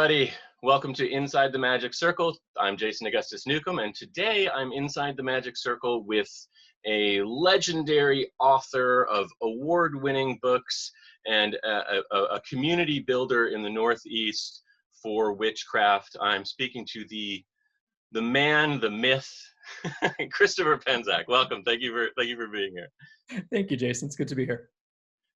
everybody. Welcome to Inside the Magic Circle. I'm Jason Augustus Newcomb, and today I'm inside the Magic Circle with a legendary author of award-winning books and a community builder in the Northeast for witchcraft. I'm speaking to the man, the myth, Christopher Penczak. Welcome. Thank you for being here. Thank you, Jason. It's good to be here.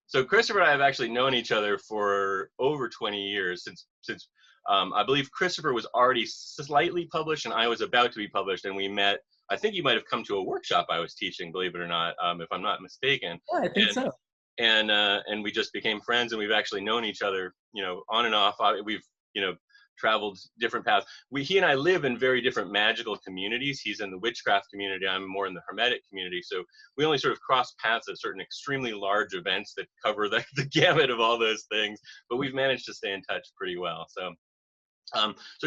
So Christopher and I have actually known each other for over 20 years, since I believe Christopher was already slightly published and I was about to be published, and we met. I think you might have come to a workshop I was teaching, believe it or not, if I'm not mistaken. Yeah, I think so. And we just became friends, and we've actually known each other, on and off. We've, traveled different paths. He and I live in very different magical communities. He's in the witchcraft community. I'm more in the Hermetic community. So we only sort of cross paths at certain extremely large events that cover the gamut of all those things. But we've managed to stay in touch pretty well. So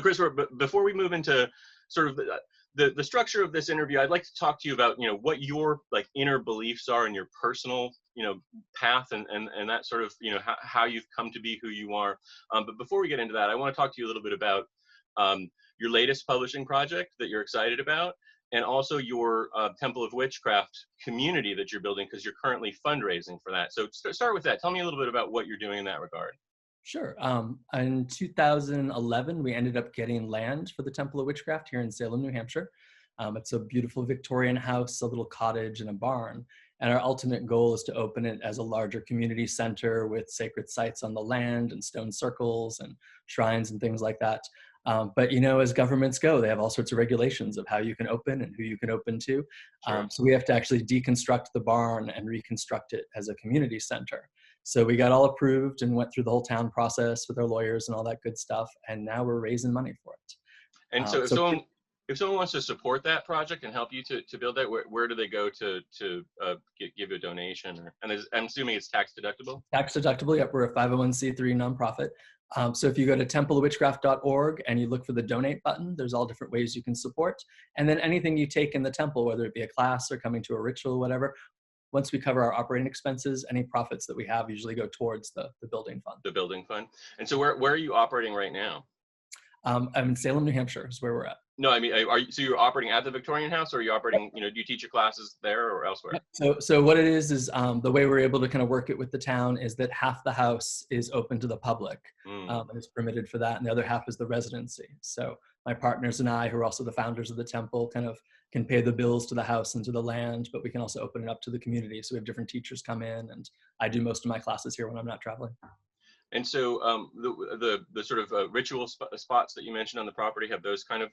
Christopher, before we move into sort of the structure of this interview, I'd like to talk to you about, what your inner beliefs are in your personal, path and that sort of, how you've come to be who you are. But before we get into that, I want to talk to you a little bit about your latest publishing project that you're excited about, and also your Temple of Witchcraft community that you're building, because you're currently fundraising for that. So start with that. Tell me a little bit about what you're doing in that regard. Sure. In 2011, we ended up getting land for the Temple of Witchcraft here in Salem, New Hampshire. It's a beautiful Victorian house, a little cottage, and a barn. And our ultimate goal is to open it as a larger community center with sacred sites on the land and stone circles and shrines and things like that. But, as governments go, they have all sorts of regulations of how you can open and who you can open to. Sure. So we have to actually deconstruct the barn and reconstruct it as a community center. So we got all approved and went through the whole town process with our lawyers and all that good stuff. And now we're raising money for it. And so if someone wants to support that project and help you to build that, where do they go to give a donation? I'm assuming it's tax deductible? Tax deductible, yep. We're a 501c3 nonprofit. So if you go to templeofwitchcraft.org and you look for the donate button, there's all different ways you can support. And then anything you take in the temple, whether it be a class or coming to a ritual, whatever, once we cover our operating expenses, any profits that we have usually go towards the building fund. The building fund. And so where are you operating right now? I'm in Salem, New Hampshire is where we're at. No, I mean, so you're operating at the Victorian house, or are you operating, do you teach your classes there or elsewhere? So what it is the way we're able to kind of work it with the town is that half the house is open to the public and is permitted for that. And the other half is the residency. So my partners and I, who are also the founders of the temple, kind of can pay the bills to the house and to the land, but we can also open it up to the community. So we have different teachers come in, and I do most of my classes here when I'm not traveling. And so the sort of ritual spots that you mentioned on the property, have those kind of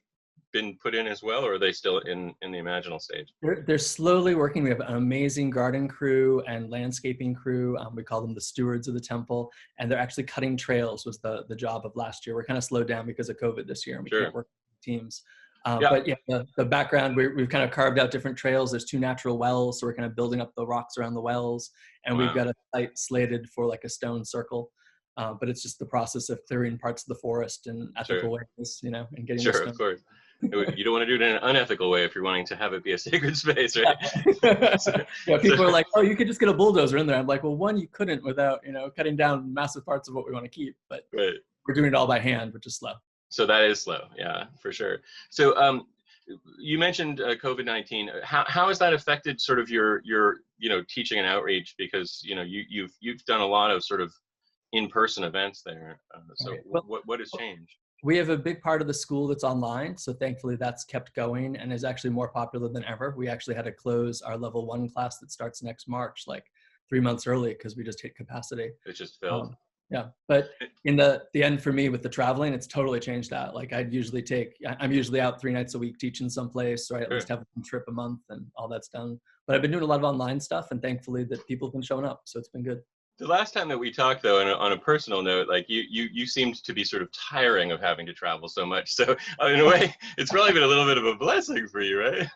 been put in as well, or are they still in the imaginal stage? They're slowly working. We have an amazing garden crew and landscaping crew. We call them the stewards of the temple, and they're actually cutting trails was the job of last year. We're kind of slowed down because of COVID this year, and we can't work with teams. But yeah, the background, we've kind of carved out different trails. There's 2 natural wells, so we're kind of building up the rocks around the wells, and we've got a site slated for like a stone circle. But it's just the process of clearing parts of the forest in ethical ways, and getting Sure, of course. You don't want to do it in an unethical way if you're wanting to have it be a sacred space, right? People are like, oh, you could just get a bulldozer in there. I'm like, well, one, you couldn't without, cutting down massive parts of what we want to keep. But we're doing it all by hand, which is slow. So that is slow, yeah, for sure. So you mentioned COVID-19. How has that affected sort of your teaching and outreach? Because you've done a lot of sort of in-person events there. What has changed? We have a big part of the school that's online, so thankfully that's kept going and is actually more popular than ever. We actually had to close our level 1 class that starts next March, like 3 months early, because we just hit capacity. It's just filled. Yeah, but in the end for me with the traveling, it's totally changed that. Like I'm usually out 3 nights a week teaching someplace, or I at least have a trip a month, and all that's done. But I've been doing a lot of online stuff, and thankfully that people have been showing up, so it's been good. The last time that we talked, though, on a personal note, like you seemed to be sort of tiring of having to travel so much. So in a way, it's probably been a little bit of a blessing for you, right?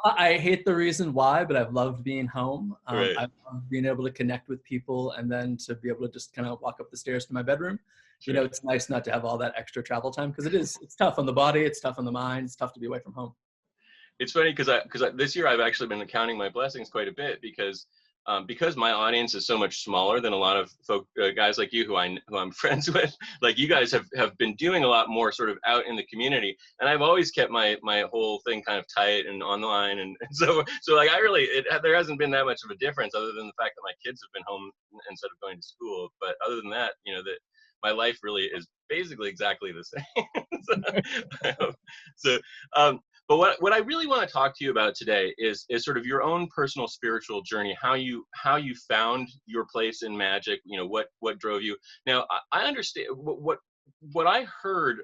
I hate the reason why, but I've loved being home. Right. I've loved being able to connect with people, and then to be able to just kind of walk up the stairs to my bedroom. Sure. It's nice not to have all that extra travel time, because it's tough on the body, it's tough on the mind, it's tough to be away from home. It's funny because this year I've actually been counting my blessings quite a bit, because because my audience is so much smaller than a lot of folk, guys like you who I'm friends with, like you guys have been doing a lot more sort of out in the community, and I've always kept my whole thing kind of tight and online, and so like there hasn't been that much of a difference other than the fact that my kids have been home instead of going to school. But other than that, that my life really is basically exactly the same. so but what I really want to talk to you about today is sort of your own personal spiritual journey, how you found your place in magic, what drove you. Now, I understand what I heard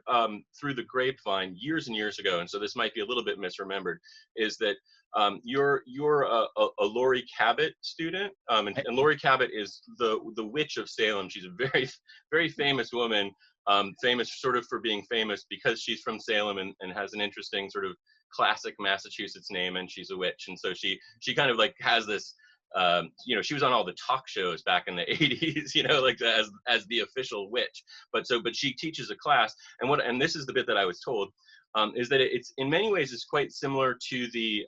through the grapevine years and years ago, and so this might be a little bit misremembered, is that you're a Laurie Cabot student, and Laurie Cabot is the witch of Salem. She's a very, very famous woman, famous sort of for being famous because she's from Salem and has an interesting sort of classic Massachusetts name, and she's a witch. And so she kind of like has this, she was on all the talk shows back in the 80s, like as the official witch. But she teaches a class, and this is the bit that I was told, is that it's in many ways it's quite similar to the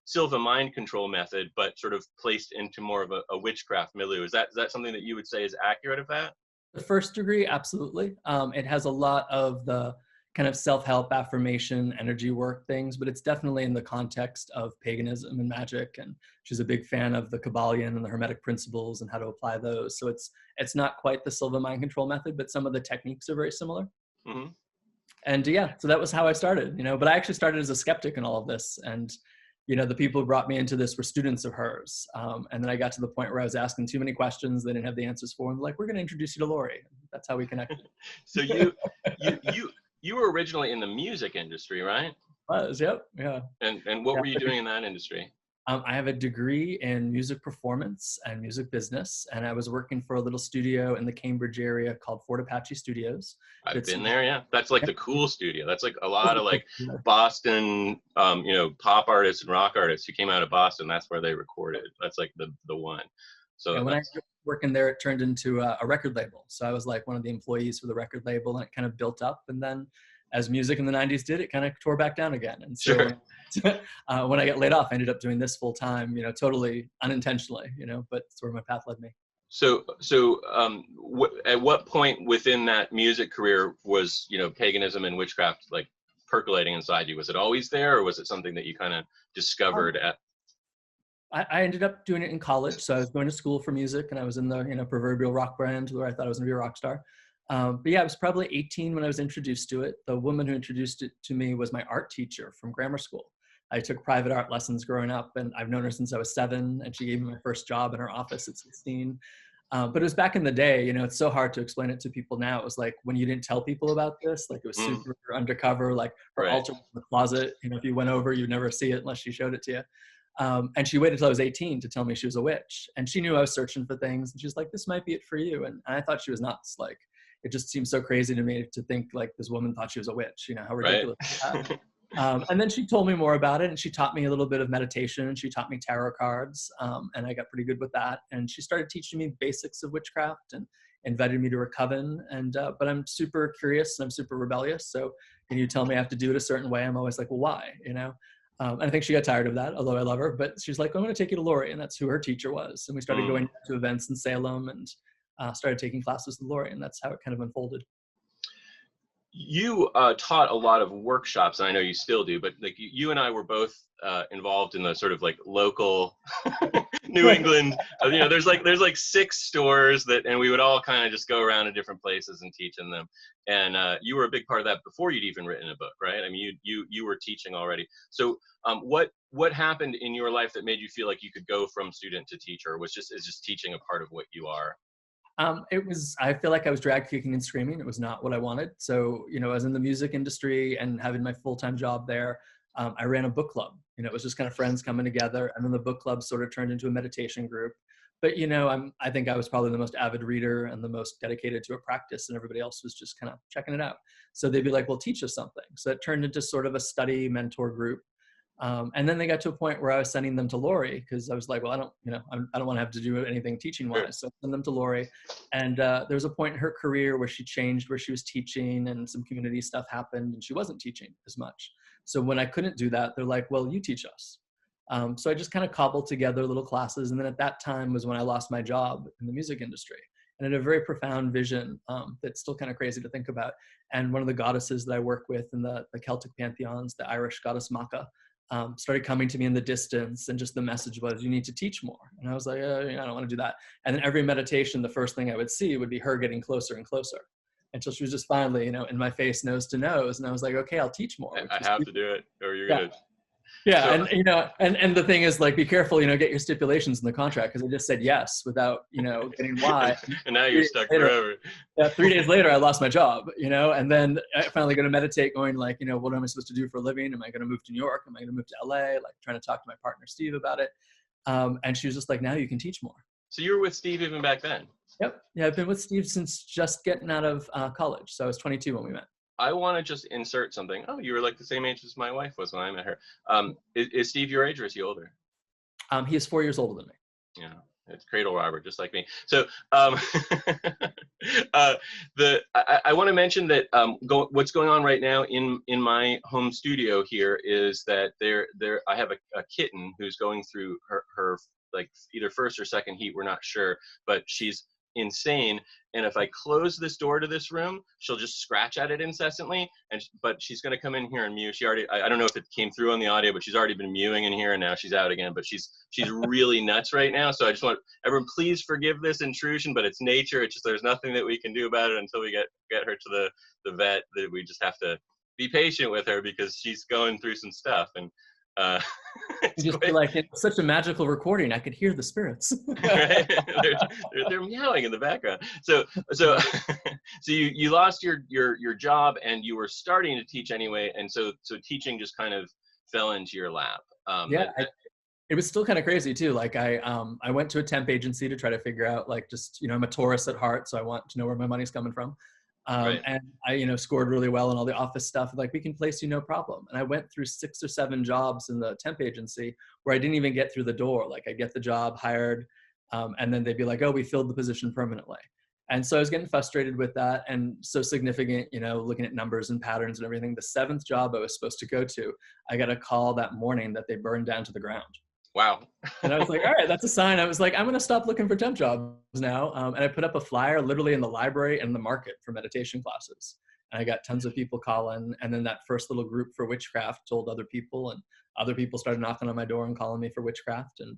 Silva mind control method, but sort of placed into more of a witchcraft milieu. Is that something that you would say is accurate of that? The first degree, absolutely. It has a lot of the kind of self-help, affirmation, energy work things, but it's definitely in the context of paganism and magic. And she's a big fan of the Kabbalion and the Hermetic principles and how to apply those. So it's not quite the Silva mind control method, but some of the techniques are very similar. Mm-hmm. And yeah, so that was how I started, but I actually started as a skeptic in all of this. And, the people who brought me into this were students of hers. And then I got to the point where I was asking too many questions they didn't have the answers for. And like, we're going to introduce you to Laurie. That's how we connected. So you were originally in the music industry, right? Yep. Yeah. And what were you doing in that industry? I have a degree in music performance and music business, and I was working for a little studio in the Cambridge area called Fort Apache Studios. I've been there, yeah. That's like the cool studio. That's like a lot of like Boston, pop artists and rock artists who came out of Boston. That's where they recorded. That's like the one. So when I started working there, it turned into a record label. So I was like one of the employees for the record label, and it kind of built up. And then as music in the 90s did, it kind of tore back down again. And so sure. When I got laid off, I ended up doing this full time, totally unintentionally, but it's where my path led me. So at what point within that music career was, paganism and witchcraft like percolating inside you? Was it always there, or was it something that you kind of discovered at? I ended up doing it in college. So I was going to school for music, and I was in the, proverbial rock band where I thought I was going to be a rock star. But yeah, I was probably 18 when I was introduced to it. The woman who introduced it to me was my art teacher from grammar school. I took private art lessons growing up, and I've known her since I was 7, and she gave me my first job in her office at 16. But it was back in the day, it's so hard to explain it to people now. It was like when you didn't tell people about this, like it was super undercover, like her altar was in the closet. If you went over, you'd never see it unless she showed it to you. And she waited till I was 18 to tell me she was a witch. And she knew I was searching for things. And she's like, this might be it for you. And I thought she was nuts. Like, it just seems so crazy to me to think like this woman thought she was a witch, how ridiculous is that? And then she told me more about it, and she taught me a little bit of meditation, and she taught me tarot cards, and I got pretty good with that. And she started teaching me basics of witchcraft and invited me to her coven. And but I'm super curious and I'm super rebellious. So when you tell me I have to do it a certain way, I'm always like, well, why? And I think she got tired of that, although I love her. But she's like, I'm going to take you to Laurie, and that's who her teacher was. And we started going to events in Salem and started taking classes with Laurie, and that's how it kind of unfolded. You taught a lot of workshops, and I know you still do, but like you and I were both involved in the sort of like local New England, there's like 6 stores and we would all kind of just go around to different places and teach in them. And you were a big part of that before you'd even written a book, right? I mean, you were teaching already. So what happened in your life that made you feel like you could go from student to teacher? Is just teaching a part of what you are? I feel like I was drag kicking and screaming. It was not what I wanted. So, I was in the music industry and having my full-time job there. I ran a book club. It was just kind of friends coming together. And then the book club sort of turned into a meditation group. But, I think I was probably the most avid reader and the most dedicated to a practice, and everybody else was just kind of checking it out. So they'd be like, well, teach us something. So it turned into sort of a study mentor group. And then they got to a point where I was sending them to Laurie, because I was like, well, I don't want to have to do anything teaching wise. So I send them to Laurie. And there was a point in her career where she changed where she was teaching, and some community stuff happened and she wasn't teaching as much. So when I couldn't do that, they're like, well, you teach us. So I just kind of cobbled together little classes. And then at that time was when I lost my job in the music industry. And had a very profound vision that's still kind of crazy to think about. And one of the goddesses that I work with in the Celtic pantheons, the Irish goddess Macha, started coming to me in the distance, and just the message was, you need to teach more. And I was like, I don't want to do that. And then every meditation, the first thing I would see would be her getting closer and closer, until she was just finally, in my face, nose to nose. And I was like, okay, I'll teach more. I have to do it, or you're gonna. Yeah, so, and the thing is, like, be careful, get your stipulations in the contract, because I just said yes without, getting why. And now you're stuck forever. Yeah, 3 days later, I lost my job, and then I finally going to meditate, going like, what am I supposed to do for a living? Am I going to move to New York? Am I going to move to LA? Like, trying to talk to my partner, Steve, about it. And she was just like, now you can teach more. So you were with Steve even back then? Yep. Yeah, I've been with Steve since just getting out of college. So I was 22 when we met. I want to just insert something. Oh, you were like the same age as my wife was when I met her. Is Steve your age, or is he older? He is 4 years older than me. Yeah, it's cradle robber, just like me. So I want to mention that what's going on right now in my home studio here is that I have a kitten who's going through her like either first or second heat, we're not sure, but she's insane. And if I close this door to this room, she'll just scratch at it incessantly. But she's going to come in here and mew. She already, I don't know if it came through on the audio, but she's already been mewing in here, and now she's out again. But she's really nuts right now. So I just want everyone, please forgive this intrusion, but it's nature. It's just, there's nothing that we can do about it until we get her to the vet. That we just have to be patient with her, because she's going through some stuff. And you just feel like it's such a magical recording. I could hear the spirits. Right? They're meowing in the background. So you lost your job, and you were starting to teach anyway, and so teaching just kind of fell into your lap. It was still kind of crazy too. Like I went to a temp agency to try to figure out, like, just, I'm a Taurus at heart, so I want to know where my money's coming from. Right. And I, scored really well in all the office stuff. Like, we can place you, no problem. And I went through 6 or 7 jobs in the temp agency where I didn't even get through the door. Like, I get the job, hired, and then they'd be like, oh, we filled the position permanently. And so I was getting frustrated with that, and so significant, looking at numbers and patterns and everything. The 7th job I was supposed to go to, I got a call that morning that they burned down to the ground. Wow. And I was like, all right, that's a sign. I was like, I'm going to stop looking for temp jobs now. And I put up a flyer literally in the library and the market for meditation classes. And I got tons of people calling. And then that first little group for witchcraft told other people, and other people started knocking on my door and calling me for witchcraft. And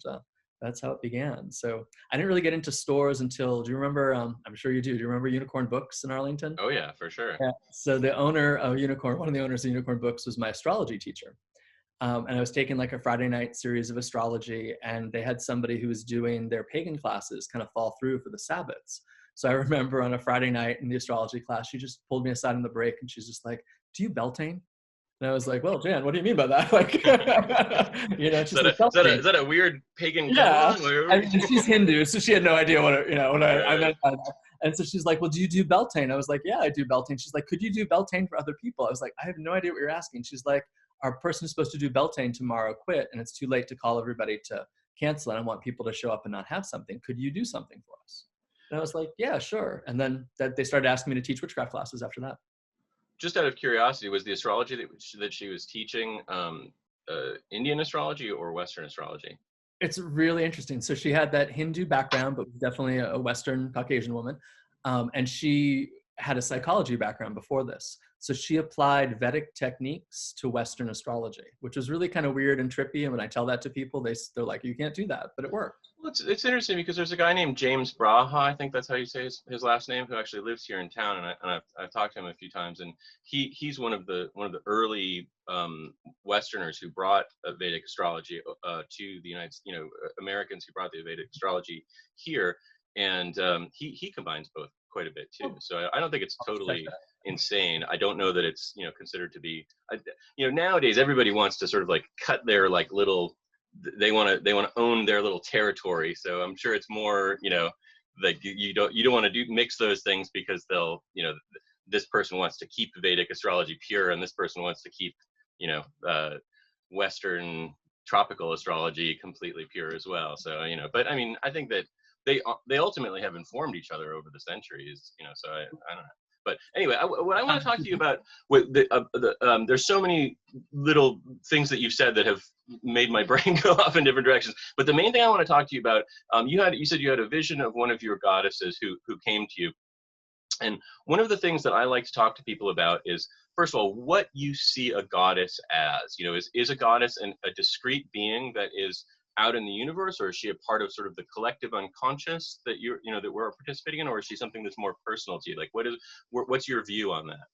that's how it began. So I didn't really get into stores until, do you remember, I'm sure you do. Do you remember Unicorn Books in Arlington? Oh yeah, for sure. Yeah. So the owner of Unicorn, one of the owners of Unicorn Books, was my astrology teacher. And I was taking like a Friday night series of astrology, and they had somebody who was doing their pagan classes kind of fall through for the Sabbats. So I remember on a Friday night in the astrology class, she just pulled me aside in the break, and she's just like, do you Beltane? And I was like, well, Jan, what do you mean by that? Like, is that a weird pagan? Yeah, and she's Hindu, so she had no idea what I meant by that. And so she's like, well, do you do Beltane? I was like, yeah, I do Beltane. She's like, could you do Beltane for other people? I was like, I have no idea what you're asking. She's like, our person who's supposed to do Beltane tomorrow quit, and it's too late to call everybody to cancel, and I want people to show up and not have something. Could you do something for us? And I was like, yeah, sure. And then they started asking me to teach witchcraft classes after that. Just out of curiosity, was the astrology that she was teaching Indian astrology or Western astrology? It's really interesting. So she had that Hindu background, but was definitely a Western Caucasian woman. And she had a psychology background before this. So she applied Vedic techniques to Western astrology, which was really kind of weird and trippy. And when I tell that to people, they're like, you can't do that, but it worked. Well, it's interesting because there's a guy named James Braha, I think that's how you say his last name, who actually lives here in town, and I've talked to him a few times, and he's one of the early Westerners who brought Vedic astrology to the Americans who brought the Vedic astrology here, and he combines both quite a bit too. So I don't think it's totally insane. I don't know that it's considered to be. Nowadays everybody wants to sort of like cut their like little. They want to own their little territory. So I'm sure it's more like you don't want to mix those things because they'll this person wants to keep Vedic astrology pure and this person wants to keep Western tropical astrology completely pure as well. So but I mean I think that they ultimately have informed each other over the centuries. So I don't know. But anyway, what I want to talk to you about, with there's so many little things that you've said that have made my brain go off in different directions. But the main thing I want to talk to you about, you said you had a vision of one of your goddesses who came to you. And one of the things that I like to talk to people about is, first of all, what you see a goddess as. You know, is a goddess a discrete being that is out in the universe, or is she a part of sort of the collective unconscious that that we're participating in, or is she something that's more personal to you? Like, what's your view on that?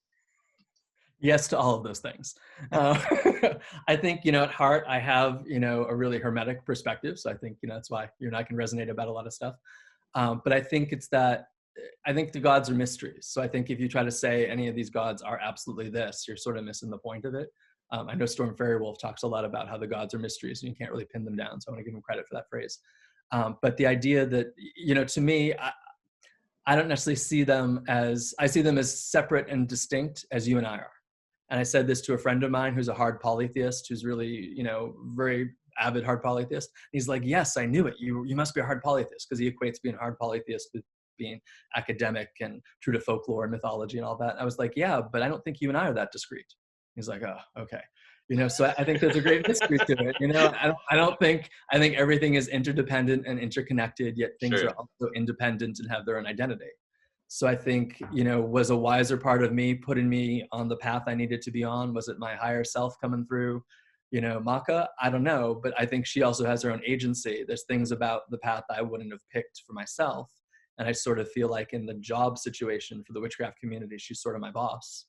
Yes to all of those things. I think, at heart, I have, a really Hermetic perspective. So I think, that's why you and I can resonate about a lot of stuff. But I think I think the gods are mysteries. So I think if you try to say any of these gods are absolutely this, you're sort of missing the point of it. I know Storm Fairy Wolf talks a lot about how the gods are mysteries and you can't really pin them down. So I want to give him credit for that phrase. But the idea that, to me, I don't necessarily see them I see them as separate and distinct as you and I are. And I said this to a friend of mine who's a hard polytheist, who's really, very avid hard polytheist. He's like, yes, I knew it. You must be a hard polytheist, because he equates being a hard polytheist with being academic and true to folklore and mythology and all that. I was like, yeah, but I don't think you and I are that discreet. He's like, oh, okay. So I think there's a great mystery to it. I think everything is interdependent and interconnected, yet things Sure. are also independent and have their own identity. So I think, was a wiser part of me putting me on the path I needed to be on? Was it my higher self coming through, Maka? I don't know, but I think she also has her own agency. There's things about the path I wouldn't have picked for myself. And I sort of feel like in the job situation for the witchcraft community, she's sort of my boss,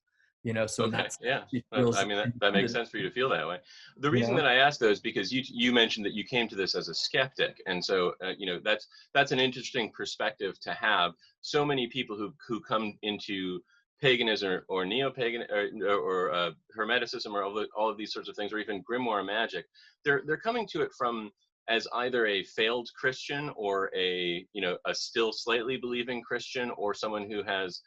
so Okay, that's, yeah. she feels, I mean, that makes sense for you to feel that way. The you reason know? that I asked though is because you mentioned that you came to this as a skeptic, and so that's an interesting perspective to have. So many people who come into paganism or neo-pagan or Hermeticism or all of these sorts of things, or even grimoire magic, they're coming to it from as either a failed Christian or a still slightly believing Christian, or someone who has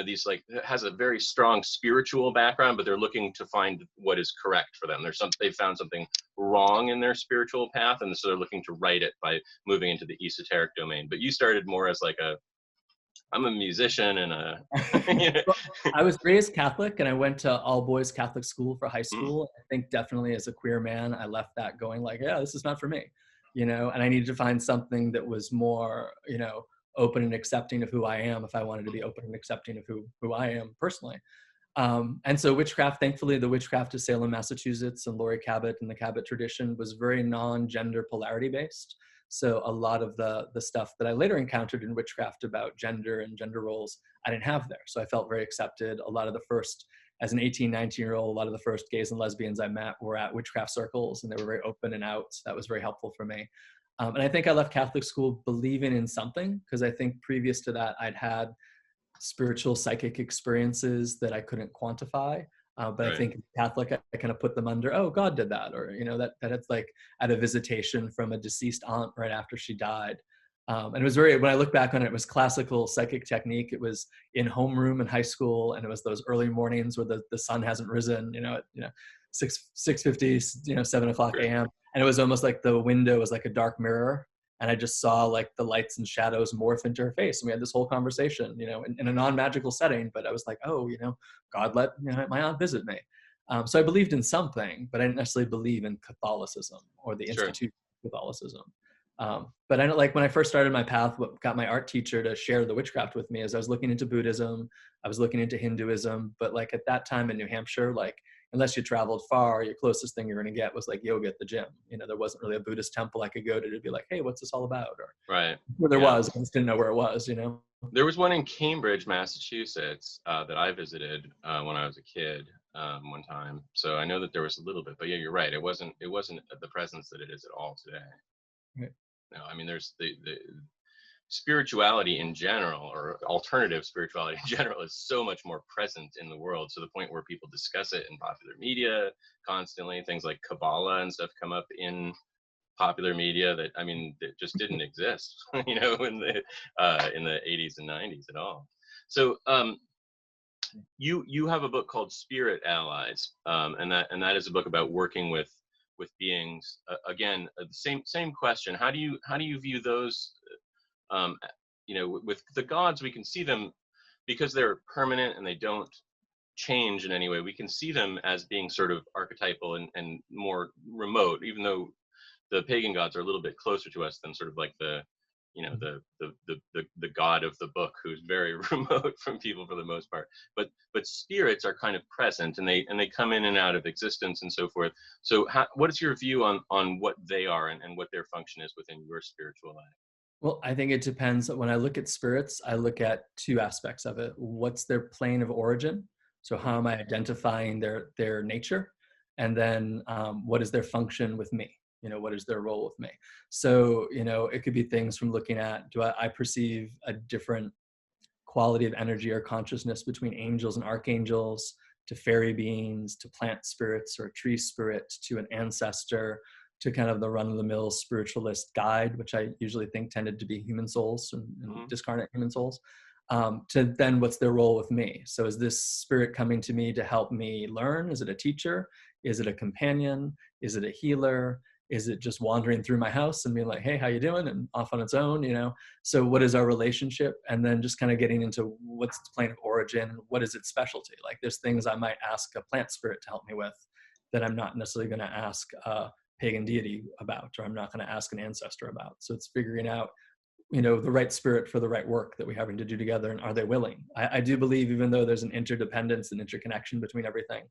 these has a very strong spiritual background, but they're looking to find what is correct for them. They've found something wrong in their spiritual path, and so they're looking to right it by moving into the esoteric domain. But you started more as I'm a musician and Well, I was raised Catholic, and I went to all boys Catholic school for high Mm, school. I think definitely as a queer man, I left that going like, yeah, this is not for me, and I needed to find something that was more, open and accepting of who I am, if I wanted to be open and accepting of who I am personally. And so witchcraft, thankfully, the Witchcraft of Salem, Massachusetts, and Laurie Cabot and the Cabot tradition was very non-gender polarity based. So a lot of the stuff that I later encountered in witchcraft about gender and gender roles, I didn't have there. So I felt very accepted. A lot of the first, as an 18, 19-year-old, a lot of the first gays and lesbians I met were at witchcraft circles, and they were very open and out. So that was very helpful for me. And I think I left Catholic school believing in something, because I think previous to that, I'd had spiritual psychic experiences that I couldn't quantify. But I right. think Catholic, I kind of put them under, oh, God did that. Or, that it's like at a visitation from a deceased aunt right after she died. And it was when I look back on it, it was classical psychic technique. It was in homeroom in high school. And it was those early mornings where the sun hasn't risen, at 6:50, 7 o'clock Right. a.m. And it was almost like the window was like a dark mirror. And I just saw like the lights and shadows morph into her face. And we had this whole conversation, in a non-magical setting, but I was like, oh, God let my aunt visit me. So I believed in something, but I didn't necessarily believe in Catholicism or the Sure. institution of Catholicism. But I know, like when I first started my path, what got my art teacher to share the witchcraft with me is I was looking into Buddhism, I was looking into Hinduism, but like at that time in New Hampshire, like unless you traveled far, your closest thing you're going to get was like yoga at the gym. There wasn't really a Buddhist temple I could go to be like, hey, what's this all about? Or Right. where there Yeah. was, I just didn't know where it was, There was one in Cambridge, Massachusetts, that I visited when I was a kid one time. So I know that there was a little bit, but yeah, you're right. It wasn't the presence that it is at all today. Right. No, I mean, there's the spirituality in general, or alternative spirituality in general, is so much more present in the world, to the point where people discuss it in popular media constantly. Things like Kabbalah and stuff come up in popular media that, I mean, that just didn't exist, in the 80s and 90s at all. So you have a book called Spirit Allies, and that is a book about working with beings. Again, the same question. How do you view those? With the gods, we can see them because they're permanent and they don't change in any way, we can see them as being sort of archetypal and more remote, even though the pagan gods are a little bit closer to us than sort of like the, you know, the god of the book, who's very remote from people for the most part. But spirits are kind of present, and they come in and out of existence and so forth. So what is your view on what they are and what their function is within your spiritual life? Well, I think it depends. When I look at spirits, I look at two aspects of it. What's their plane of origin? So how am I identifying their nature? And then what is their function with me? You know, what is their role with me? So, you know, it could be things from looking at, do I perceive a different quality of energy or consciousness between angels and archangels, to fairy beings, to plant spirits or a tree spirit, to an ancestor, to kind of the run-of-the-mill spiritualist guide, which I usually think tended to be human souls and discarnate human souls, to then what's their role with me? So is this spirit coming to me to help me learn? Is it a teacher? Is it a companion? Is it a healer? Is it just wandering through my house and being like, hey, how you doing? And off on its own, you know? So what is our relationship? And then just kind of getting into what's its plane of origin? What is its specialty? Like there's things I might ask a plant spirit to help me with that I'm not necessarily going to ask a pagan deity about, or I'm not going to ask an ancestor about. So it's figuring out, you know, the right spirit for the right work that we're having to do together, and are they willing? I do believe, even though there's an interdependence and interconnection between everything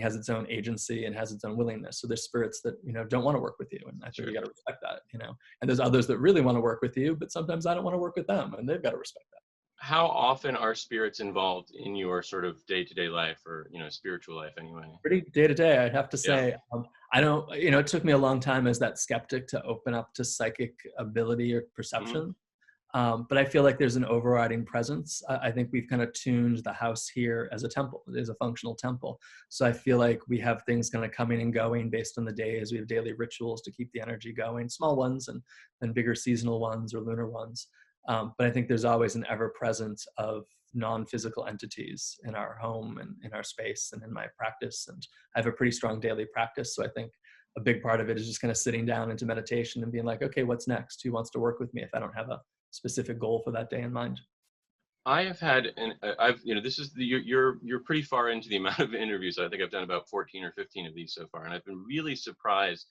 has its own agency and has its own willingness. So there's spirits that, you know, don't want to work with you, and I think you got to respect that, you know. And there's others that really want to work with you, but sometimes I don't want to work with them, and they've got to respect that. How often are spirits involved in your sort of day-to-day life, or, you know, spiritual life anyway? Pretty day to day, I'd have to say. I don't, you know, it took me a long time as that skeptic to open up to psychic ability or perception. But I feel like there's an overriding presence. I think we've kind of tuned the house here as a temple. It is a functional temple. So I feel like we have things kind of coming and going based on the days. We have daily rituals to keep the energy going, small ones and bigger seasonal ones or lunar ones. But I think there's always an ever presence of non-physical entities in our home and in our space and in my practice. And I have a pretty strong daily practice. So I think a big part of it is just kind of sitting down into meditation and being like, okay, what's next? Who wants to work with me if I don't have a specific goal for that day in mind? I have had, and I've, you know, this is you're pretty far into the amount of interviews. I think I've done about 14 or 15 of these so far, and I've been really surprised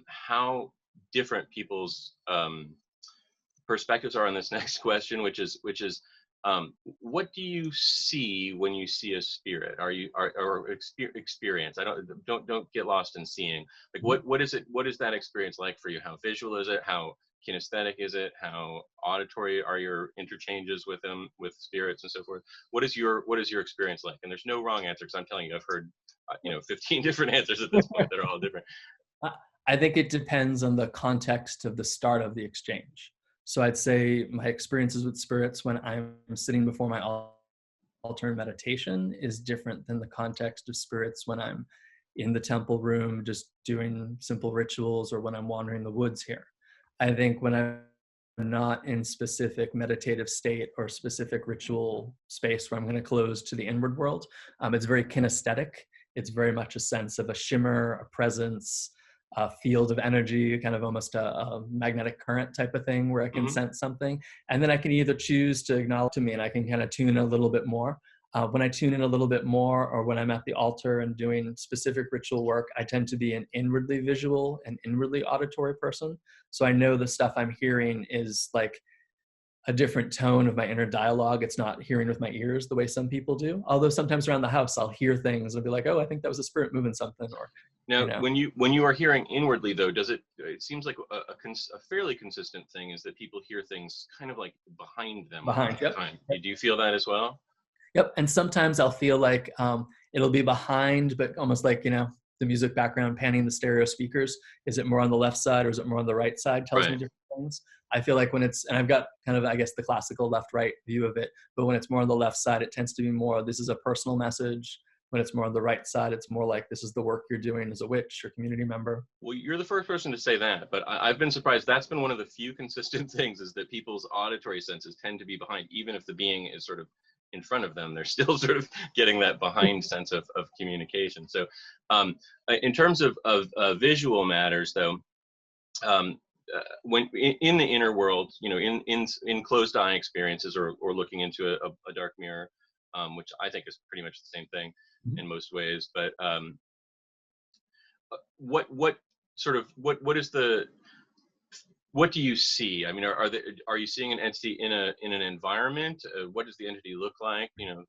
how different people's perspectives are on this next question, which is what do you see when you see a spirit? Or experience? I don't get lost in seeing. Like what is it? What is that experience like for you? How visual is it? How kinesthetic is it? How auditory are your interchanges with them, with spirits and so forth? What is your experience like? And there's no wrong answer, because I'm telling you, I've heard 15 different answers at this point that are all different. I think it depends on the context of the start of the exchange. So I'd say my experiences with spirits when I'm sitting before my altar in meditation is different than the context of spirits when I'm in the temple room just doing simple rituals, or when I'm wandering the woods here. I think when I'm not in specific meditative state or specific ritual space where I'm going to close to the inward world, it's very kinesthetic. It's very much a sense of a shimmer, a presence, a field of energy, kind of almost a magnetic current type of thing, where I can sense something. And then I can either choose to acknowledge to me, and I can kind of tune in a little bit more. When I tune in a little bit more, or when I'm at the altar and doing specific ritual work, I tend to be an inwardly visual and inwardly auditory person. So I know the stuff I'm hearing is like a different tone of my inner dialogue. It's not hearing with my ears the way some people do. Although sometimes around the house, I'll hear things and be like, oh, I think that was a spirit moving something. Or now, when you are hearing inwardly, though, it seems like a fairly consistent thing is that people hear things kind of like behind them all the time. Do you feel that as well? Yep. And sometimes I'll feel like it'll be behind, but almost like, the music background panning the stereo speakers. Is it more on the left side or is it more on the right side? Tells me different things. I feel like when it's, and I've got kind of, I guess, the classical left-right view of it, but when it's more on the left side, it tends to be more, this is a personal message. When it's more on the right side, it's more like, this is the work you're doing as a witch or community member. Well, you're the first person to say that, but I've been surprised. That's been one of the few consistent things, is that people's auditory senses tend to be behind, even if the being is sort of in front of them. They're still sort of getting that behind sense of communication. So in terms of visual matters, though, when in the inner world, you know, in closed eye experiences, or looking into a dark mirror, which I think is pretty much the same thing in most ways. But what sort of what do you see? I mean, are you seeing an entity in an environment? What does the entity look like? You know,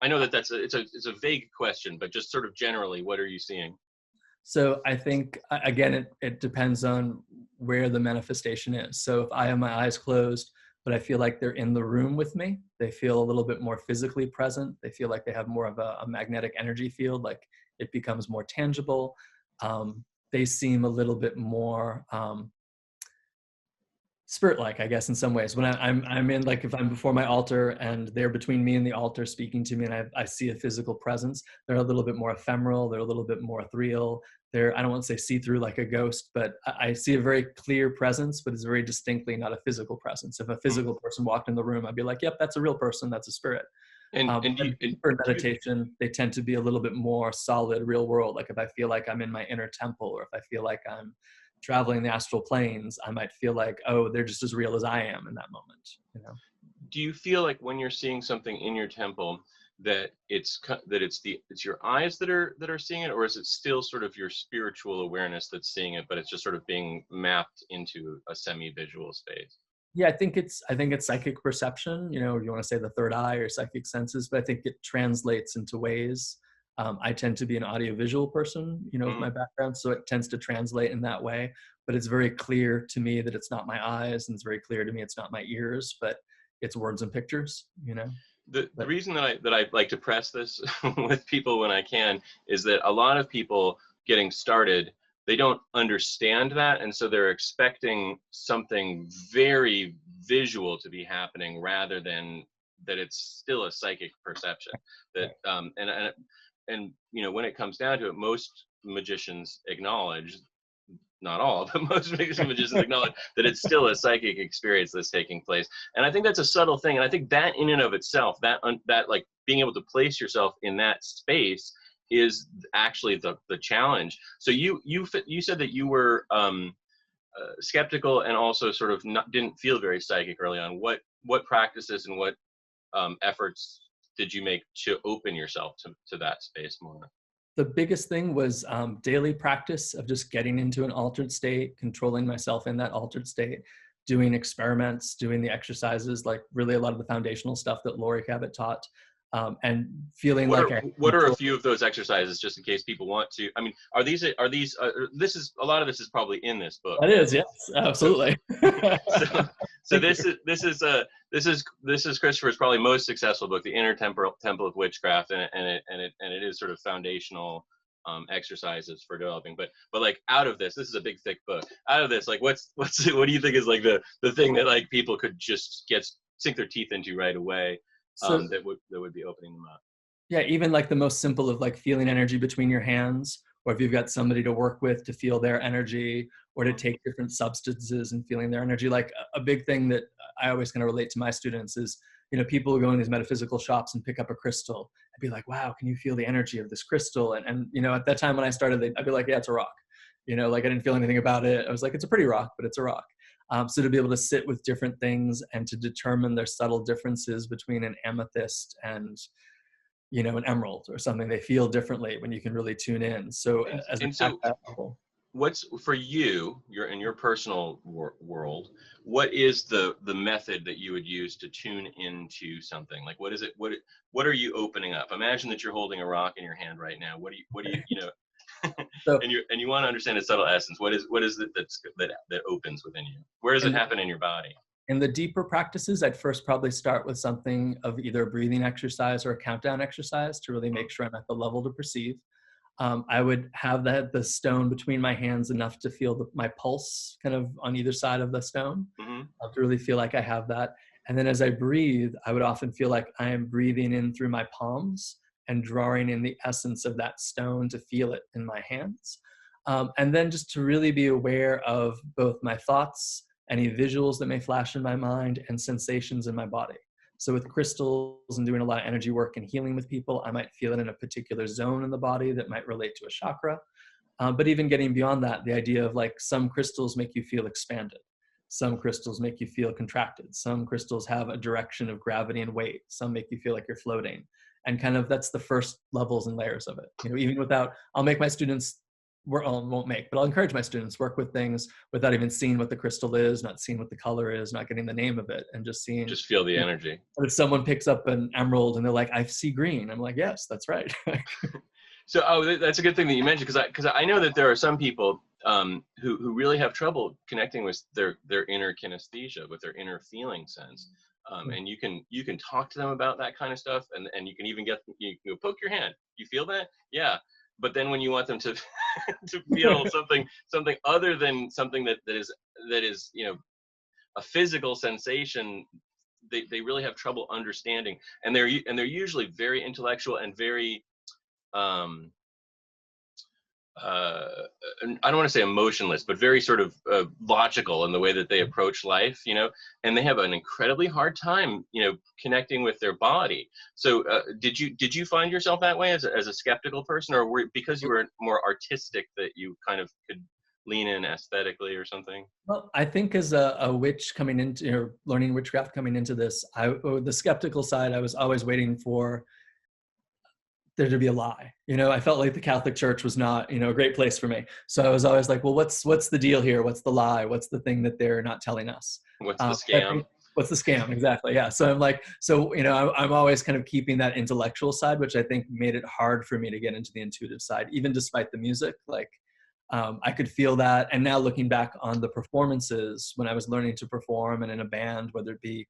I know that it's a vague question, but just sort of generally, what are you seeing? So I think, again, it depends on where the manifestation is. So if I have my eyes closed, but I feel like they're in the room with me, they feel a little bit more physically present. They feel like they have more of a magnetic energy field, like it becomes more tangible. They seem a little bit more spirit-like, I guess, in some ways. When I'm in, like, if I'm before my altar and they're between me and the altar speaking to me, and I see a physical presence, they're a little bit more ephemeral. They're a little bit more ethereal. I don't want to say see-through like a ghost, but I see a very clear presence, but it's very distinctly not a physical presence. If a physical person walked in the room, I'd be like, yep, that's a real person. That's a spirit. For meditation, they tend to be a little bit more solid, real world. Like if I feel like I'm in my inner temple, or if I feel like I'm traveling the astral planes, I might feel like, oh, they're just as real as I am in that moment, you know? Do you feel like when you're seeing something in your temple that it's your eyes that are seeing it, or is it still sort of your spiritual awareness that's seeing it, but it's just sort of being mapped into a semi-visual space? Yeah, I think it's psychic perception, you know, if you want to say the third eye or psychic senses, but I think it translates into ways. I tend to be an audiovisual person, you know, with my background, so it tends to translate in that way. But it's very clear to me that it's not my eyes, and it's very clear to me it's not my ears, but it's words and pictures, you know. The reason that I like to press this with people when I can is that a lot of people getting started, they don't understand that, and so they're expecting something very visual to be happening rather than that it's still a psychic perception. That and you know, when it comes down to it, most magicians acknowledge, not all, but most magicians acknowledge that it's still a psychic experience that's taking place. And I think that's a subtle thing. And I think that in and of itself, that like being able to place yourself in that space is actually the challenge. So you said that you were skeptical and also sort of didn't feel very psychic early on. What practices and what efforts did you make to open yourself to that space more? The biggest thing was daily practice of just getting into an altered state, controlling myself in that altered state, doing experiments, doing the exercises, like really a lot of the foundational stuff that Laurie Cabot taught, and feeling what are a few of those exercises, just in case people want to? I mean, are these this is a lot of this is probably in this book. It is, yes, absolutely. So this is Christopher's probably most successful book, The Inner Temple of Witchcraft, and it is sort of foundational exercises for developing. But like out of this is a big thick book. Out of this, like what do you think is like the thing that like people could just sink their teeth into right away, that would be opening them up? Yeah, even like the most simple of like feeling energy between your hands, or if you've got somebody to work with to feel their energy, or to take different substances and feeling their energy. Like a big thing that I always kind of relate to my students is, you know, people who go in these metaphysical shops and pick up a crystal and be like, wow, can you feel the energy of this crystal? And you know, at that time when I started, I'd be like, yeah, it's a rock. You know, like I didn't feel anything about it. I was like, it's a pretty rock, but it's a rock. So to be able to sit with different things and to determine their subtle differences between an amethyst and, you know, an emerald or something, they feel differently when you can really tune in. So what's for you, in your personal world, what is the method that you would use to tune into something? Like, what is it? What are you opening up? Imagine that you're holding a rock in your hand right now. What do you you know? So, and you want to understand its subtle essence. What is it that opens within you? Where does it happen in your body? In the deeper practices, I'd first probably start with something of either a breathing exercise or a countdown exercise to really make sure I'm at the level to perceive. I would have the stone between my hands enough to feel my pulse kind of on either side of the stone, to really feel like I have that. And then as I breathe, I would often feel like I am breathing in through my palms and drawing in the essence of that stone to feel it in my hands. And then just to really be aware of both my thoughts, any visuals that may flash in my mind, and sensations in my body. So with crystals and doing a lot of energy work and healing with people, I might feel it in a particular zone in the body that might relate to a chakra. But even getting beyond that, the idea of like some crystals make you feel expanded. Some crystals make you feel contracted. Some crystals have a direction of gravity and weight. Some make you feel like you're floating. And kind of that's the first levels and layers of it. You know, even without, I'll make my students work, won't make, but I'll encourage my students work with things without even seeing what the crystal is, not seeing what the color is, not getting the name of it, and just seeing. Just feel the energy. If someone picks up an emerald and they're like, I see green. I'm like, yes, that's right. So, that's a good thing that you mentioned, because I know that there are some people who really have trouble connecting with their inner kinesthesia, with their inner feeling sense. And you can talk to them about that kind of stuff, and you can even you can poke your hand. You feel that? Yeah. But then when you want them to to feel something other than something that is a physical sensation, they really have trouble understanding, and they're usually very intellectual and very I don't want to say emotionless, but very sort of logical in the way that they approach life, and they have an incredibly hard time, connecting with their body. So did you find yourself that way as a skeptical person, or because you were more artistic that you kind of could lean in aesthetically or something? Well, I think as a witch coming into, or learning witchcraft coming into this, the skeptical side, I was always waiting for there to be a lie. I felt like the Catholic Church was not, a great place for me. So I was always like, well, what's the deal here? What's the lie? What's the thing that they're not telling us? What's the scam? What's the scam? Exactly. Yeah. So I'm like, I'm always kind of keeping that intellectual side, which I think made it hard for me to get into the intuitive side, even despite the music. Like, I could feel that. And now looking back on the performances when I was learning to perform and in a band, whether it be,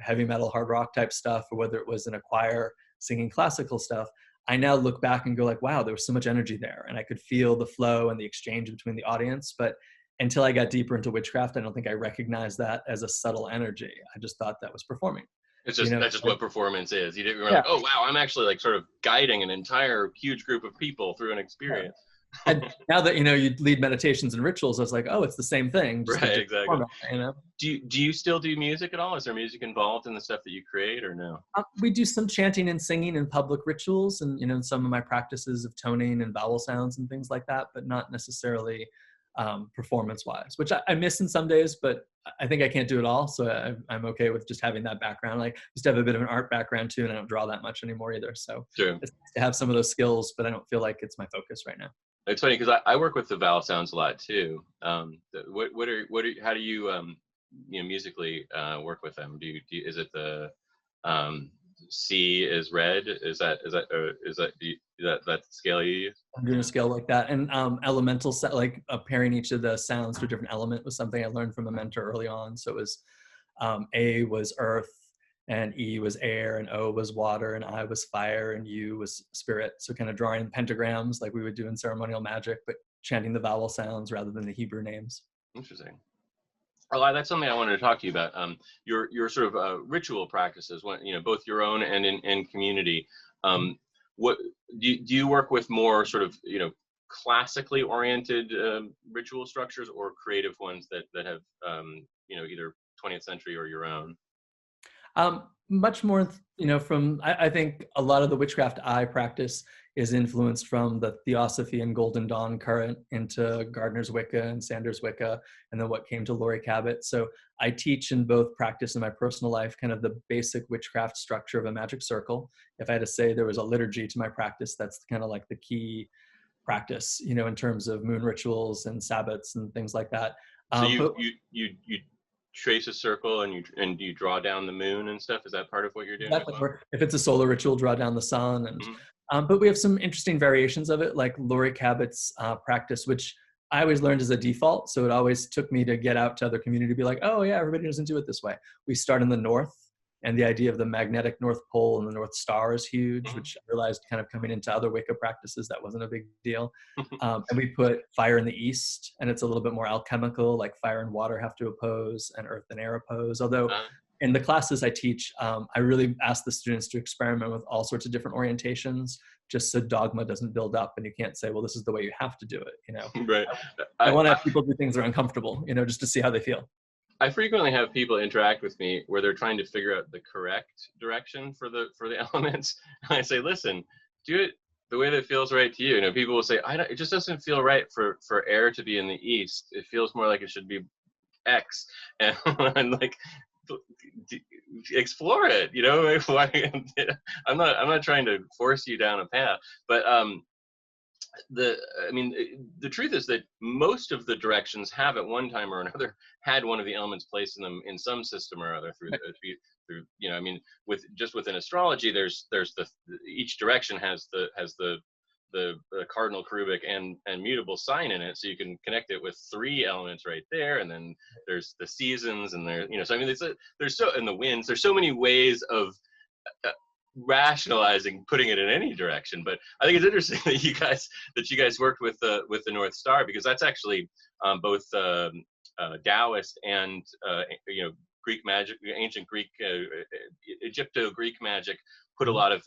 heavy metal, hard rock type stuff, or whether it was in a choir singing classical stuff, I now look back and go like, wow, there was so much energy there. And I could feel the flow and the exchange between the audience. But until I got deeper into witchcraft, I don't think I recognized that as a subtle energy. I just thought that was performing. It's just, that's just what performance is. You didn't realize, oh, wow, I'm actually like sort of guiding an entire huge group of people through an experience. And now that, you lead meditations and rituals, I was like, oh, it's the same thing. Right, exactly. Do you still do music at all? Is there music involved in the stuff that you create, or no? We do some chanting and singing in public rituals, and, in some of my practices of toning and vowel sounds and things like that, but not necessarily performance-wise, which I miss in some days, but I think I can't do it all. So I'm okay with just having that background. Like, I used to have a bit of an art background too, and I don't draw that much anymore either. So True. It's nice to have some of those skills, but I don't feel like it's my focus right now. It's funny because I work with the vowel sounds a lot too. How do you musically work with them? Is it the C is red? Is that the scale you use? I'm doing a scale like that, and elemental like pairing each of the sounds to a different element was something I learned from a mentor early on. So it was A was earth, and E was air, and O was water, and I was fire, and U was spirit. So kind of drawing pentagrams like we would do in ceremonial magic, but chanting the vowel sounds rather than the Hebrew names. Interesting. Well, that's something I wanted to talk to you about. Your sort of ritual practices, both your own and in community. What do you work with more sort of classically oriented ritual structures, or creative ones that have either 20th century or your own? Much more, from, I think a lot of the witchcraft I practice is influenced from the Theosophy and Golden Dawn current into Gardner's Wicca and Sanders Wicca, and then what came to Laurie Cabot. So I teach in both practice and my personal life kind of the basic witchcraft structure of a magic circle. If I had to say there was a liturgy to my practice, that's kind of like the key practice, in terms of moon rituals and Sabbats and things like that. So you trace a circle and you draw down the moon and stuff. Is that part of what you're doing? Exactly. If it's a solar ritual, draw down the sun. And but we have some interesting variations of it, like Laurie Cabot's practice, which I always learned as a default. So it always took me to get out to other community to be like, oh yeah, everybody doesn't do it this way. We start in the north, and the idea of the magnetic North Pole and the North Star is huge, which I realized kind of coming into other Wicca practices, that wasn't a big deal. And we put fire in the east, and it's a little bit more alchemical, like fire and water have to oppose and earth and air oppose. Although in the classes I teach, I really ask the students to experiment with all sorts of different orientations, just so dogma doesn't build up and you can't say, well, this is the way you have to do it, Right. I want to have people do things that are uncomfortable, just to see how they feel. I frequently have people interact with me where they're trying to figure out the correct direction for the elements. And I say, listen, do it the way that feels right to you. You know, people will say, it just doesn't feel right for air to be in the east. It feels more like it should be X. And I'm like, explore it, you know. I'm not trying to force you down a path, but the truth is that most of the directions have at one time or another had one of the elements placed in them in some system or other through you know, I mean, within astrology, there's each direction has the cardinal, cherubic, and mutable sign in it, so you can connect it with 3 elements right there, and then there's the seasons, and there, you know, so I mean, and the winds. There's so many ways of rationalizing putting it in any direction. But I think it's interesting that you guys worked with the North Star, because that's actually both Taoist and you know, Greek magic, ancient Greek, Egypto-Greek magic put a lot of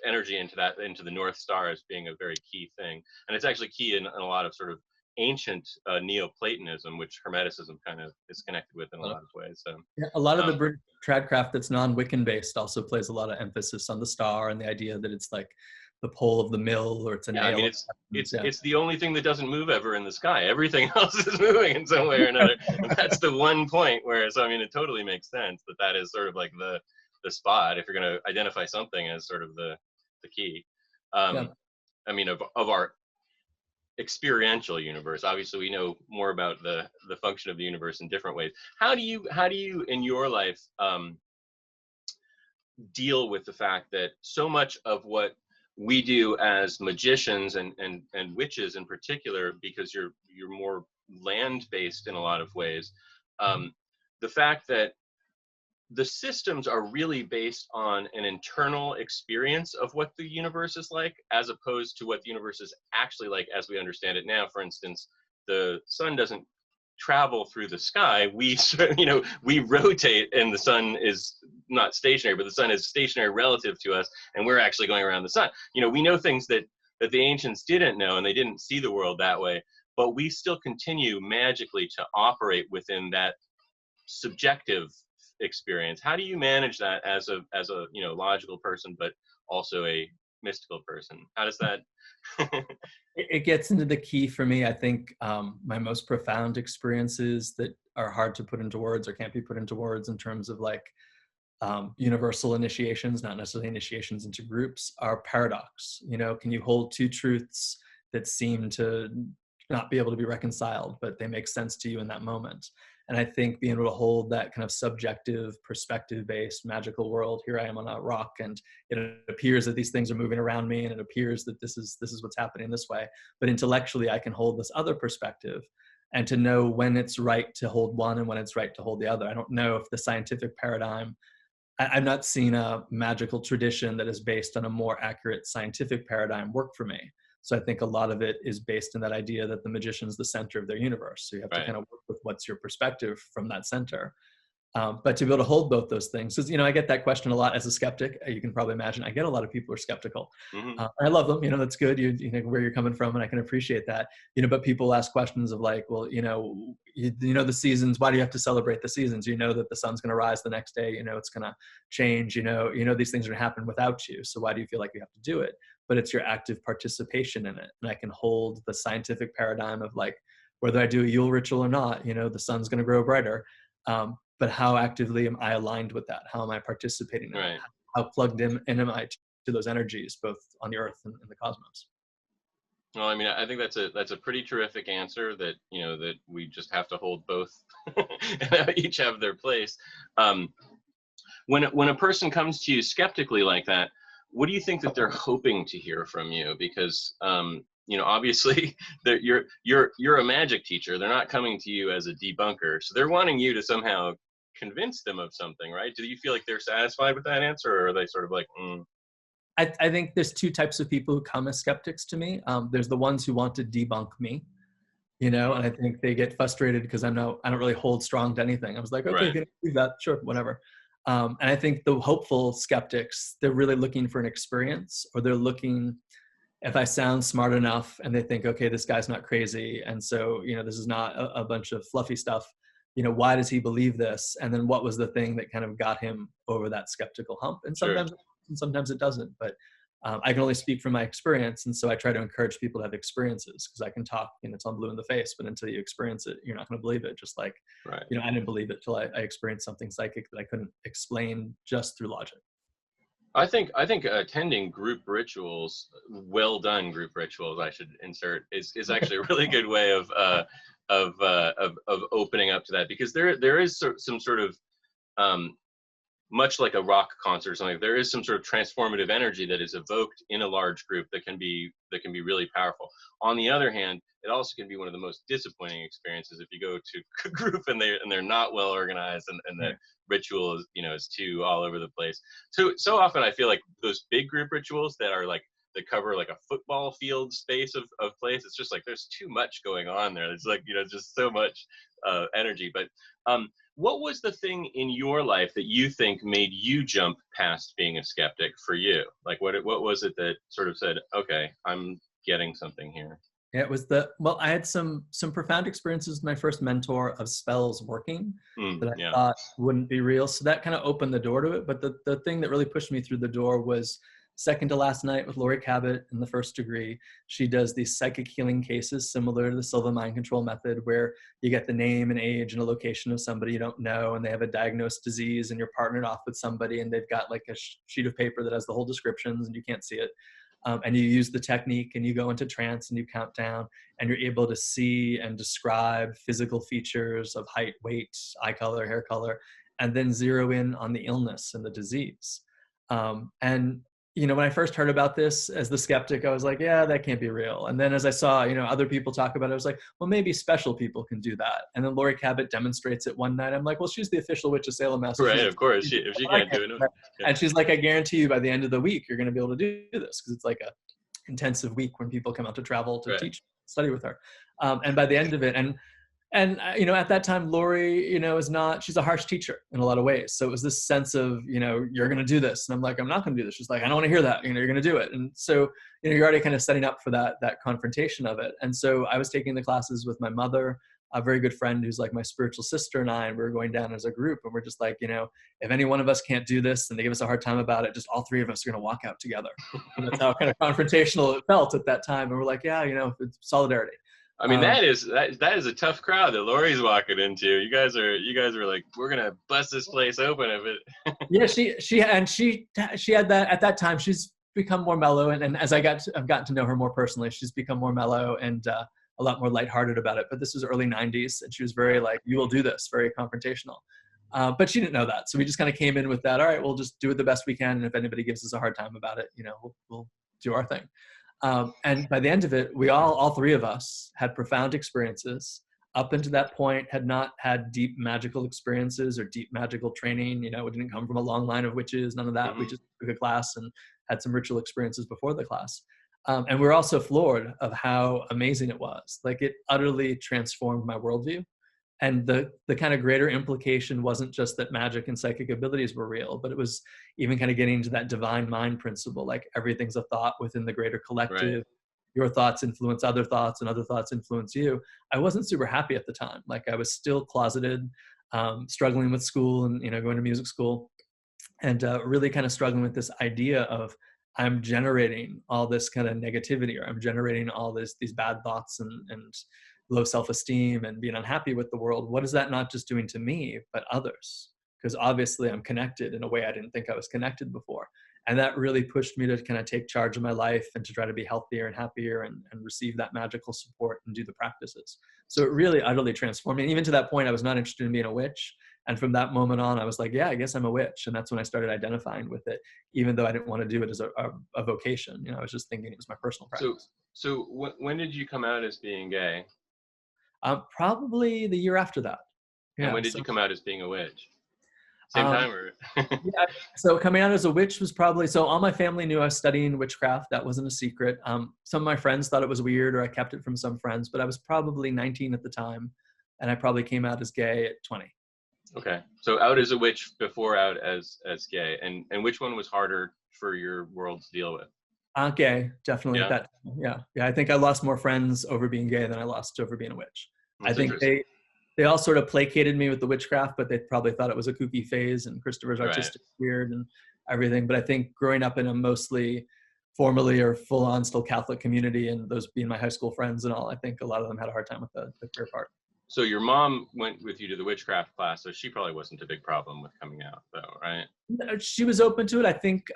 energy into the North Star as being a very key thing, and it's actually key in a lot of sort of ancient Neoplatonism, which Hermeticism kind of is connected with in a lot of ways. So yeah, a lot of the British tradcraft that's non-Wiccan based also plays a lot of emphasis on the star and the idea that it's like the pole of the mill, or it's a nail. I mean, it's the only thing that doesn't move ever in the sky. Everything else is moving in some way or another. And that's the one point where, so I mean, it totally makes sense that is sort of like the spot if you're going to identify something as sort of the key. I mean, of our experiential universe. Obviously, we know more about the function of the universe in different ways. How do you in your life deal with the fact that so much of what we do as magicians and witches in particular, because you're more land based in a lot of ways, the fact that the systems are really based on an internal experience of what the universe is like, as opposed to what the universe is actually like as we understand it now. For instance, the sun doesn't travel through the sky. We rotate, and the sun is not stationary, but the sun is stationary relative to us, and we're actually going around the sun. You know, we know things that the ancients didn't know, and they didn't see the world that way, but we still continue magically to operate within that subjective experience. How do you manage that as a you know, logical person, but also a mystical person? How does that it gets into the key for me. I think my most profound experiences that are hard to put into words or can't be put into words in terms of like universal initiations, not necessarily initiations into groups, are paradox. You know, can you hold 2 truths that seem to not be able to be reconciled, but they make sense to you in that moment? And I think being able to hold that kind of subjective, perspective-based magical world, here I am on a rock, and it appears that these things are moving around me, and it appears that this is what's happening this way. But intellectually, I can hold this other perspective, and to know when it's right to hold one and when it's right to hold the other. I don't know if the scientific paradigm, I've not seen a magical tradition that is based on a more accurate scientific paradigm work for me. So I think a lot of it is based in that idea that the magician's the center of their universe. So you have to kind of work with what's your perspective from that center. But to be able to hold both those things, because, you know, I get that question a lot as a skeptic. You can probably imagine I get a lot of people who are skeptical. I love them, you know, that's good. You know where you're coming from, and I can appreciate that. You know, but people ask questions of like, well, you know, the seasons. Why do you have to celebrate the seasons? You know that the sun's going to rise the next day. You know it's going to change. You know these things are going to happen without you. So why do you feel like you have to do it? But it's your active participation in it, and I can hold the scientific paradigm of like, whether I do a Yule ritual or not, you know, the sun's going to grow brighter. But how actively am I aligned with that? How am I participating in it? How plugged in am I to those energies, both on the earth and the cosmos? Well, I mean, I think that's a pretty terrific answer, that, you know, that we just have to hold both and each have their place. When a person comes to you skeptically like that, what do you think that they're hoping to hear from you? Because you know, obviously, you're a magic teacher. They're not coming to you as a debunker, so they're wanting you to somehow convince them of something, right? Do you feel like they're satisfied with that answer, or are they sort of like, I think there's 2 types of people who come as skeptics to me. There's the ones who want to debunk me, you know, and I think they get frustrated because I don't really hold strong to anything. I was like, okay, can you believe that? Sure, whatever. And I think the hopeful skeptics, they're really looking for an experience, or they're looking, if I sound smart enough and they think, okay, this guy's not crazy, and so, you know, this is not a bunch of fluffy stuff, you know, why does he believe this? And then what was the thing that kind of got him over that skeptical hump? And sometimes it doesn't. But I can only speak from my experience. And so I try to encourage people to have experiences, because I can talk, it's all blue in the face, but until you experience it, you're not going to believe it. Just like, Right. I didn't believe it till I experienced something psychic that I couldn't explain just through logic. I think attending group rituals, well done group rituals, I should insert, is actually a really good way of opening up to that, because there is some sort of much like a rock concert or something, there is some sort of transformative energy that is evoked in a large group that can be really powerful. On the other hand, it also can be one of the most disappointing experiences if you go to a group and they're not well organized, and the ritual is too all over the place. So often I feel like those big group rituals that are like, that cover like a football field space of place, it's just like there's too much going on there. It's like, just so much energy. But what was the thing in your life that you think made you jump past being a skeptic for you? Like what was it that sort of said, okay, I'm getting something here? Yeah, it was I had some profound experiences with my first mentor of spells working that I thought wouldn't be real. So that kind of opened the door to it. But the thing that really pushed me through the door was second to last night with Laurie Cabot in the first degree. She does these psychic healing cases similar to the Silva mind control method, where you get the name and age and a location of somebody you don't know, and they have a diagnosed disease, and you're partnered off with somebody, and they've got like a sheet of paper that has the whole descriptions, and you can't see it. And you use the technique, and you go into trance, and you count down, and you're able to see and describe physical features of height, weight, eye color, hair color, and then zero in on the illness and the disease. And when I first heard about this as the skeptic, I was like, yeah, that can't be real. And then as I saw, other people talk about it, I was like, well, maybe special people can do that. And then Laurie Cabot demonstrates it one night. I'm like, well, she's the official witch of Salem, Massachusetts. Right, of course. If she can't do it. Yeah. And she's like, I guarantee you by the end of the week, you're going to be able to do this, because it's like a intensive week when people come out to travel to teach, study with her. And by the end of it, and at that time, Laurie, she's a harsh teacher in a lot of ways. So it was this sense of, you're going to do this. And I'm like, I'm not going to do this. She's like, I don't want to hear that. You're going to do it. And so, you're already kind of setting up for that confrontation of it. And so I was taking the classes with my mother, a very good friend who's like my spiritual sister, and we were going down as a group, and we're just like, if any one of us can't do this and they give us a hard time about it, just all three of us are going to walk out together. And that's how kind of confrontational it felt at that time. And we're like, yeah, it's solidarity. I mean, that is a tough crowd that Laurie's walking into. You guys are like, we're gonna bust this place open if it. Yeah, she had that at that time. She's become more mellow, and as I've gotten to know her more personally, she's become more mellow and a lot more lighthearted about it. But this was early '90s, and she was very like, you will do this, very confrontational. But she didn't know that, so we just kind of came in with that. All right, we'll just do it the best we can, and if anybody gives us a hard time about it, we'll do our thing. And by the end of it, we all three of us had profound experiences. Up until that point, had not had deep magical experiences or deep magical training. We didn't come from a long line of witches, none of that. Mm-hmm. We just took a class and had some ritual experiences before the class. And we were also floored of how amazing it was. Like, it utterly transformed my worldview. And the kind of greater implication wasn't just that magic and psychic abilities were real, but it was even kind of getting into that divine mind principle, like everything's a thought within the greater collective. Right. Your thoughts influence other thoughts, and other thoughts influence you. I wasn't super happy at the time. Like, I was still closeted, struggling with school and, going to music school, and really kind of struggling with this idea of, I'm generating all this kind of negativity, or I'm generating all these bad thoughts and low self-esteem and being unhappy with the world. What is that not just doing to me, but others? Because obviously I'm connected in a way I didn't think I was connected before. And that really pushed me to kind of take charge of my life and to try to be healthier and happier and receive that magical support and do the practices. So it really utterly transformed me. And even to that point, I was not interested in being a witch. And from that moment on, I was like, yeah, I guess I'm a witch. And that's when I started identifying with it, even though I didn't want to do it as a vocation. I was just thinking it was my personal practice. So when did you come out as being gay? Probably the year after that. Yeah, and when did you come out as being a witch? Same time, or? Yeah, so coming out as a witch was probably, so all my family knew I was studying witchcraft. That wasn't a secret. Some of my friends thought it was weird, or I kept it from some friends, but I was probably 19 at the time, and I probably came out as gay at 20. Okay, so out as a witch before out as gay, and which one was harder for your world to deal with? Gay, definitely. Yeah. At that time. Yeah. I think I lost more friends over being gay than I lost over being a witch. That's I think they all sort of placated me with the witchcraft, but they probably thought it was a kooky phase and Christopher's artistic weird and everything. But I think growing up in a mostly formally or full on still Catholic community, and those being my high school friends and all, I think a lot of them had a hard time with the queer part. So your mom went with you to the witchcraft class, so she probably wasn't a big problem with coming out, though, right? She was open to it. I think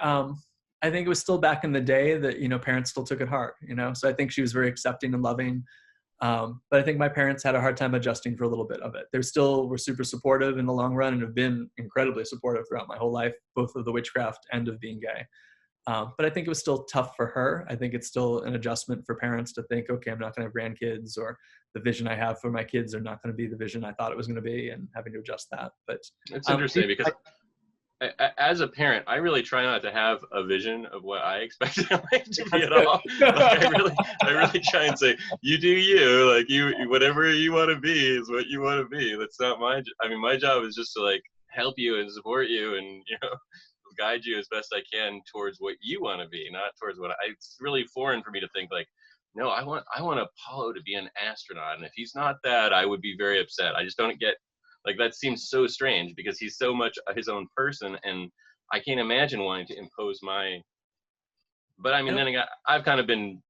it was still back in the day that, you know, parents still took it hard, you know? So I think she was very accepting and loving. But I think my parents had a hard time adjusting for a little bit of it. They still were super supportive in the long run and have been incredibly supportive throughout my whole life, both of the witchcraft and of being gay. But I think it was still tough for her. I think it's still an adjustment for parents to think, okay, I'm not going to have grandkids, or the vision I have for my kids are not going to be the vision I thought it was going to be, and having to adjust that. But it's interesting because as a parent, I really try not to have a vision of what I expect my life to be at all. Like, I really try and say, you do you, like you, whatever you want to be is what you want to be. That's not my, my job is just to like help you and support you and, you know, guide you as best I can towards what you want to be, not towards what it's really foreign for me to think like, no, I want Apollo to be an astronaut. And if he's not that, I would be very upset. I just don't get, like, that seems so strange because he's so much his own person, and I can't imagine wanting to impose my, but I mean, then again, I've kind of been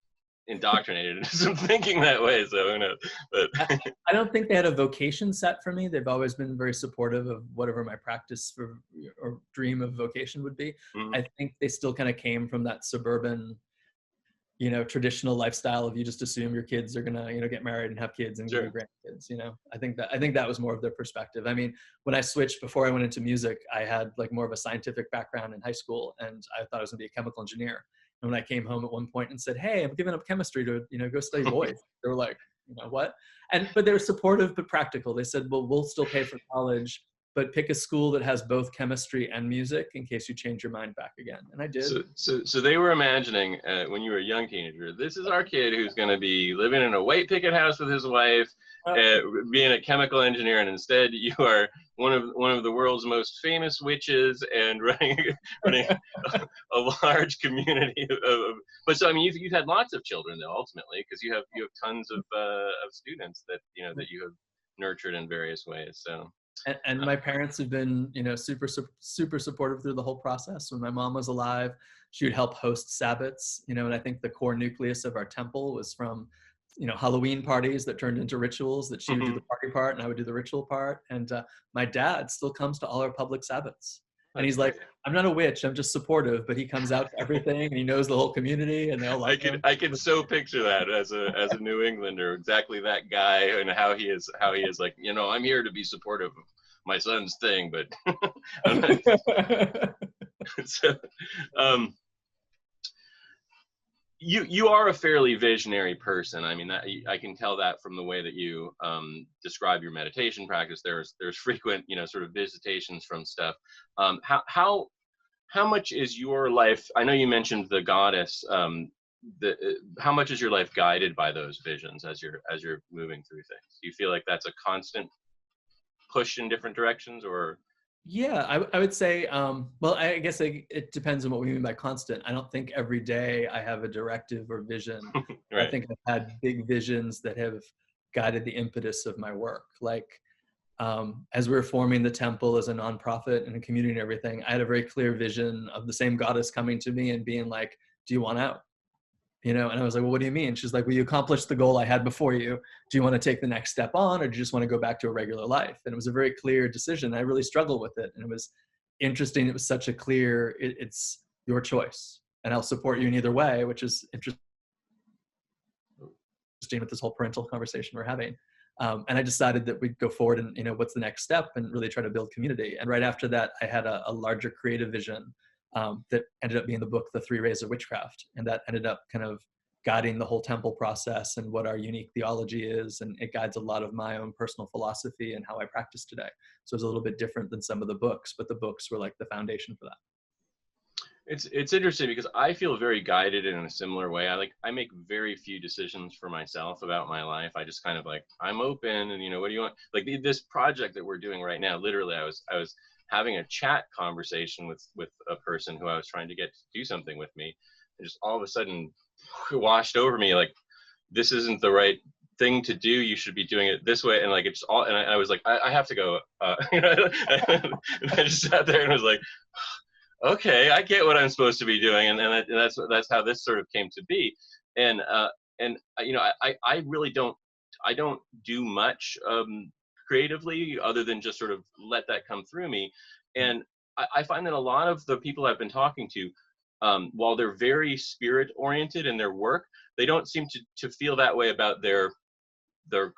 indoctrinated into some thinking that way, so who knows. But I don't think they had a vocation set for me. They've always been very supportive of whatever my practice for or dream of vocation would be. Mm-hmm. I think they still kind of came from that suburban, you know, traditional lifestyle of you just assume your kids are gonna, you know, get married and have kids and sure. Give you grandkids. You know, I think that was more of their perspective. I mean, when I switched before I went into music, I had like more of a scientific background in high school, and I thought I was gonna be a chemical engineer. And when I came home at one point and said, "Hey, I'm giving up chemistry to, you know, go study voice," they were like, "You know what?" But they were supportive but practical. They said, "Well, we'll still pay for college, but pick a school that has both chemistry and music in case you change your mind back again." And I did. So they were imagining when you were a young teenager, this is our kid who's going to be living in a white picket house with his wife, being a chemical engineer, and instead you are one of the world's most famous witches and running a large community of. But so I mean, you've had lots of children though, ultimately, because you have tons of students that you have nurtured in various ways. So. And my parents have been, you know, super supportive through the whole process. When my mom was alive, she would help host Sabbats, you know, and I think the core nucleus of our temple was from, you know, Halloween parties that turned into rituals that she would do the party part and I would do the ritual part. And my dad still comes to all our public Sabbats. And he's like, "I'm not a witch, I'm just supportive," but he comes out to everything and he knows the whole community and they all like him. I can so picture that as a New Englander, exactly that guy and how he is like, you know, I'm here to be supportive of my son's thing, but so, you are a fairly visionary person. I mean, I can tell that from the way that you describe your meditation practice. There's frequent, you know, sort of visitations from stuff. How much is your life? I know you mentioned the goddess. How much is your life guided by those visions as you're moving through things? Do you feel like that's a constant push in different directions, or? Yeah, I would say, well, I guess it depends on what we mean by constant. I don't think every day I have a directive or vision. Right. I think I've had big visions that have guided the impetus of my work. Like, as we were forming the temple as a nonprofit and a community and everything, I had a very clear vision of the same goddess coming to me and being like, "Do you want out?" You know, and I was like, "Well, what do you mean?" She's like, "Well, you accomplished the goal I had before you. Do you want to take the next step on, or do you just want to go back to a regular life?" And it was a very clear decision. I really struggled with it. And it was interesting. It was such a clear, it's your choice. And I'll support you in either way, which is interesting with this whole parental conversation we're having. And I decided that we'd go forward and, you know, what's the next step, and really try to build community. And right after that, I had a larger creative vision that ended up being the book, The 3 Rays of Witchcraft. And that ended up kind of guiding the whole temple process and what our unique theology is. And it guides a lot of my own personal philosophy and how I practice today. So it's a little bit different than some of the books, but the books were like the foundation for that. It's interesting because I feel very guided in a similar way. I make very few decisions for myself about my life. I just kind of like, I'm open, and, you know, what do you want? Like this project that we're doing right now, literally I was having a chat conversation with a person who I was trying to get to do something with me, and just all of a sudden washed over me like, this isn't the right thing to do, you should be doing it this way. And like, it's all, and I was like, I have to go, you know, and I just sat there and was like, okay, I get what I'm supposed to be doing, and that's how this sort of came to be. And you know, I really don't do much creatively other than just sort of let that come through me. And I find that a lot of the people I've been talking to, while they're very spirit oriented in their work, they don't seem to feel that way about their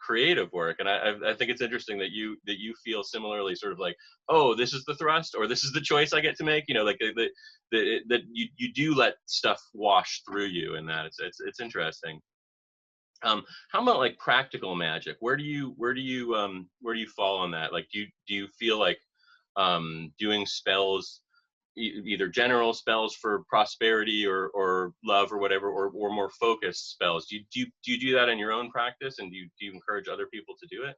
creative work. And I think it's interesting that you feel similarly, sort of like, oh, this is the thrust, or this is the choice I get to make, you know, like that you do let stuff wash through you, and that it's interesting. How about like practical magic? Where do you fall on that? Like, do you feel like doing spells, either general spells for prosperity or love or whatever, or more focused spells? Do you do that in your own practice, and do you encourage other people to do it?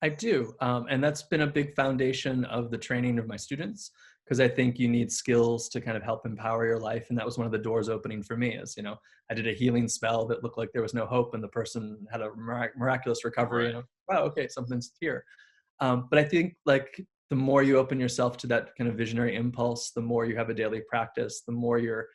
I do. And that's been a big foundation of the training of my students, because I think you need skills to kind of help empower your life. And that was one of the doors opening for me, is, you know, I did a healing spell that looked like there was no hope, and the person had a miraculous recovery. Right. And wow, okay, something's here. But I think like the more you open yourself to that kind of visionary impulse, the more you have a daily practice, the more you're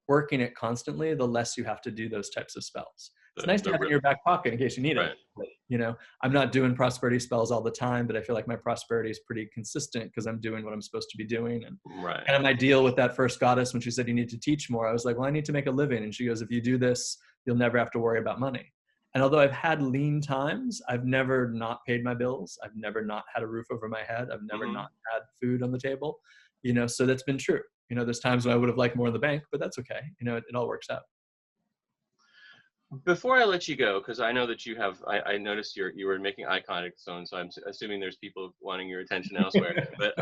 working it constantly, the less you have to do those types of spells. It's nice to have in your back pocket in case you need right. it. But, you know, I'm not doing prosperity spells all the time, but I feel like my prosperity is pretty consistent because I'm doing what I'm supposed to be doing. And right. kind of my deal with that first goddess, when she said you need to teach more, I was like, well, I need to make a living. And she goes, if you do this, you'll never have to worry about money. And although I've had lean times, I've never not paid my bills. I've never not had a roof over my head. I've never not had food on the table, you know, so that's been true. You know, there's times when I would have liked more in the bank, but that's okay. You know, it all works out. Before I let you go, because I know that you have, I noticed you were making eye contact zone, so I'm assuming there's people wanting your attention elsewhere. But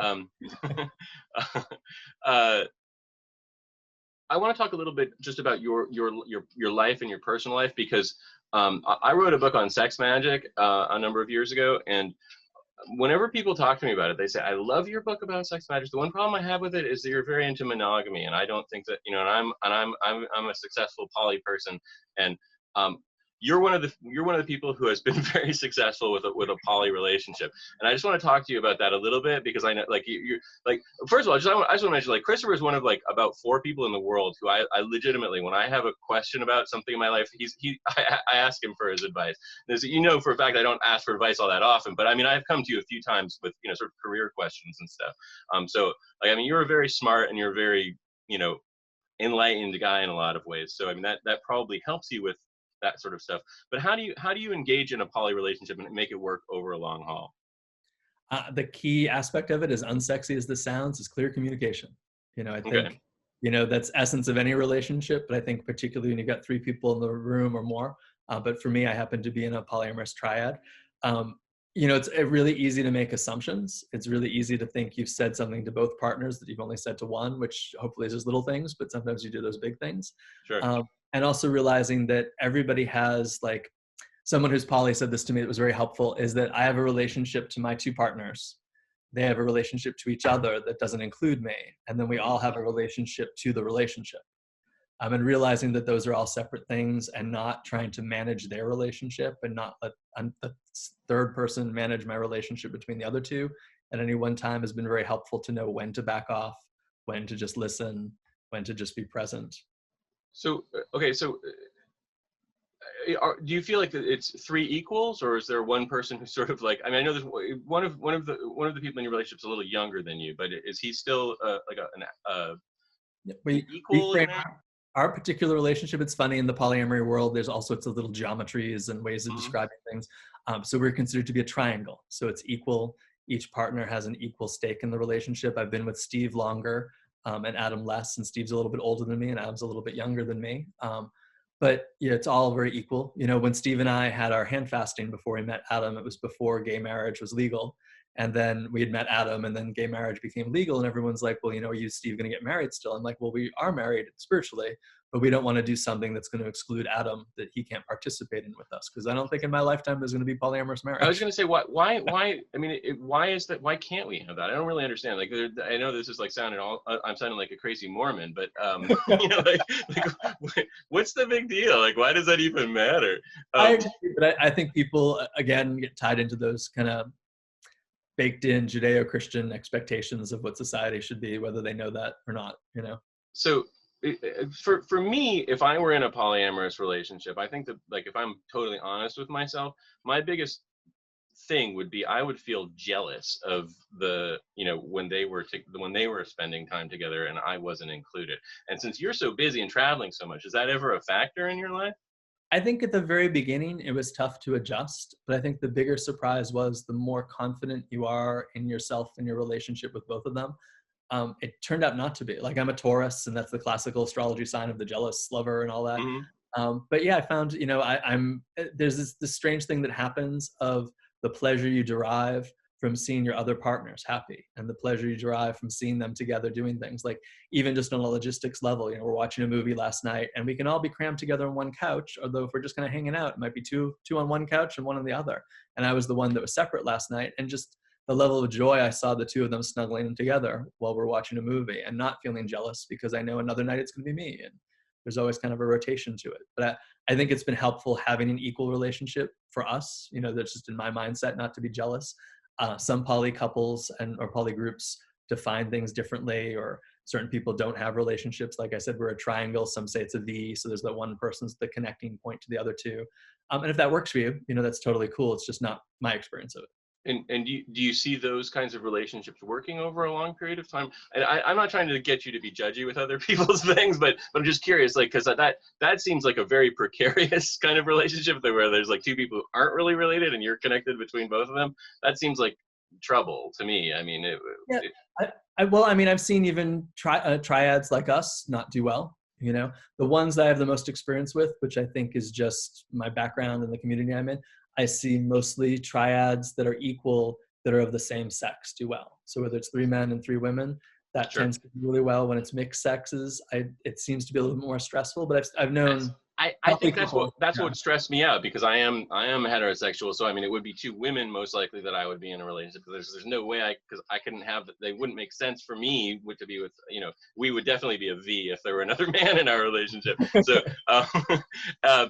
I want to talk a little bit just about your life and your personal life, because I wrote a book on sex magic a number of years ago, and whenever people talk to me about it, they say, I love your book about sex magic. The one problem I have with it is that you're very into monogamy, and I don't think that, you know, and I'm a successful poly person, and you're one of the people who has been very successful with a poly relationship, and I just want to talk to you about that a little bit, because I know, like, you're like, first of all, I just want to mention, like, Christopher is one of like about 4 people in the world who I legitimately, when I have a question about something in my life, I ask him for his advice. You know, for a fact, I don't ask for advice all that often, but I mean, I've come to you a few times with, you know, sort of career questions and stuff. So like, I mean, you're a very smart and you're a very, you know, enlightened guy in a lot of ways. So I mean, that probably helps you with that sort of stuff. But how do you engage in a poly relationship and make it work over a long haul? The key aspect of it, as unsexy as this sounds, is clear communication. You know, I think, you know, that's essence of any relationship, but I think particularly when you've got 3 people in the room or more, but for me, I happen to be in a polyamorous triad. You know, it's really easy to make assumptions. It's really easy to think you've said something to both partners that you've only said to one, which hopefully is just little things, but sometimes you do those big things. Sure. And also realizing that everybody has, like, someone who's poly said this to me that was very helpful, is that I have a relationship to my 2 partners. They have a relationship to each other that doesn't include me. And then we all have a relationship to the relationship. And realizing that those are all separate things, and not trying to manage their relationship, and not let the third person manage my relationship between the other 2 at any one time, has been very helpful to know when to back off, when to just listen, when to just be present. So, okay, so do you feel like it's 3 equals, or is there one person who's sort of like, I mean, I know there's one of the people in your relationship's a little younger than you, but is he still like an equal in that? Our particular relationship, it's funny, in the polyamory world, there's all sorts of little geometries and ways of describing things. So we're considered to be a triangle. So it's equal. Each partner has an equal stake in the relationship. I've been with Steve longer and Adam less, and Steve's a little bit older than me and Adam's a little bit younger than me. But yeah, it's all very equal. You know, when Steve and I had our hand fasting before we met Adam, it was before gay marriage was legal. And then we had met Adam, and then gay marriage became legal, and everyone's like, well, you know, are you, Steve, going to get married still? I'm like, well, we are married spiritually, but we don't want to do something that's going to exclude Adam, that he can't participate in with us, because I don't think in my lifetime there's going to be polyamorous marriage. I was going to say, why? I mean, why is that? Why can't we have that? I don't really understand. Like, I know this is like I'm sounding like a crazy Mormon, but you know, like, what's the big deal? Like, why does that even matter? I agree, but I think people, again, get tied into those kind of baked in Judeo-Christian expectations of what society should be, whether they know that or not, you know? So for me, if I were in a polyamorous relationship, I think that, like, if I'm totally honest with myself, my biggest thing would be I would feel jealous of the, when they were spending time together and I wasn't included. And since you're so busy and traveling so much, is that ever a factor in your life? I think at the very beginning, it was tough to adjust, but I think the bigger surprise was the more confident you are in yourself and your relationship with both of them. It turned out not to be. Like, I'm a Taurus, and that's the classical astrology sign of the jealous lover and all that. But yeah, I found, there's this strange thing that happens of the pleasure you derive from seeing your other partners happy, and the pleasure you derive from seeing them together doing things. Like, even just on a logistics level, we're watching a movie last night and we can all be crammed together on one couch, although if we're just kind of hanging out, it might be two on one couch and one on the other. And I was the one that was separate last night, and just the level of joy I saw the two of them snuggling together while we're watching a movie, and not feeling jealous because I know another night it's going to be me. And there's always kind of a rotation to it. But I think it's been helpful having an equal relationship for us. That's just in my mindset, not to be jealous. Some poly couples or poly groups define things differently, or certain people don't have relationships. Like I said, we're a triangle. Some say it's a V. So there's that one person's the connecting point to the other two. And if that works for you, that's totally cool. It's just not my experience of it. And do you see those kinds of relationships working over a long period of time? And I'm not trying to get you to be judgy with other people's things, but I'm just curious, like, because that seems like a very precarious kind of relationship where there's like two people who aren't really related and you're connected between both of them. That seems like trouble to me. I mean, I've seen even triads like us not do well. The ones that I have the most experience with, which I think is just my background and the community I'm in, I see mostly triads that are equal, that are of the same sex, do well. So whether it's 3 men and 3 women, that tends to do really well. When it's mixed sexes, it seems to be a little bit more stressful. But I've known. I think that's what stressed me out, because I am heterosexual. So I mean, it would be 2 women most likely that I would be in a relationship. There's no way because I couldn't have. They wouldn't make sense for me to be with. We would definitely be a V if there were another man in our relationship. So,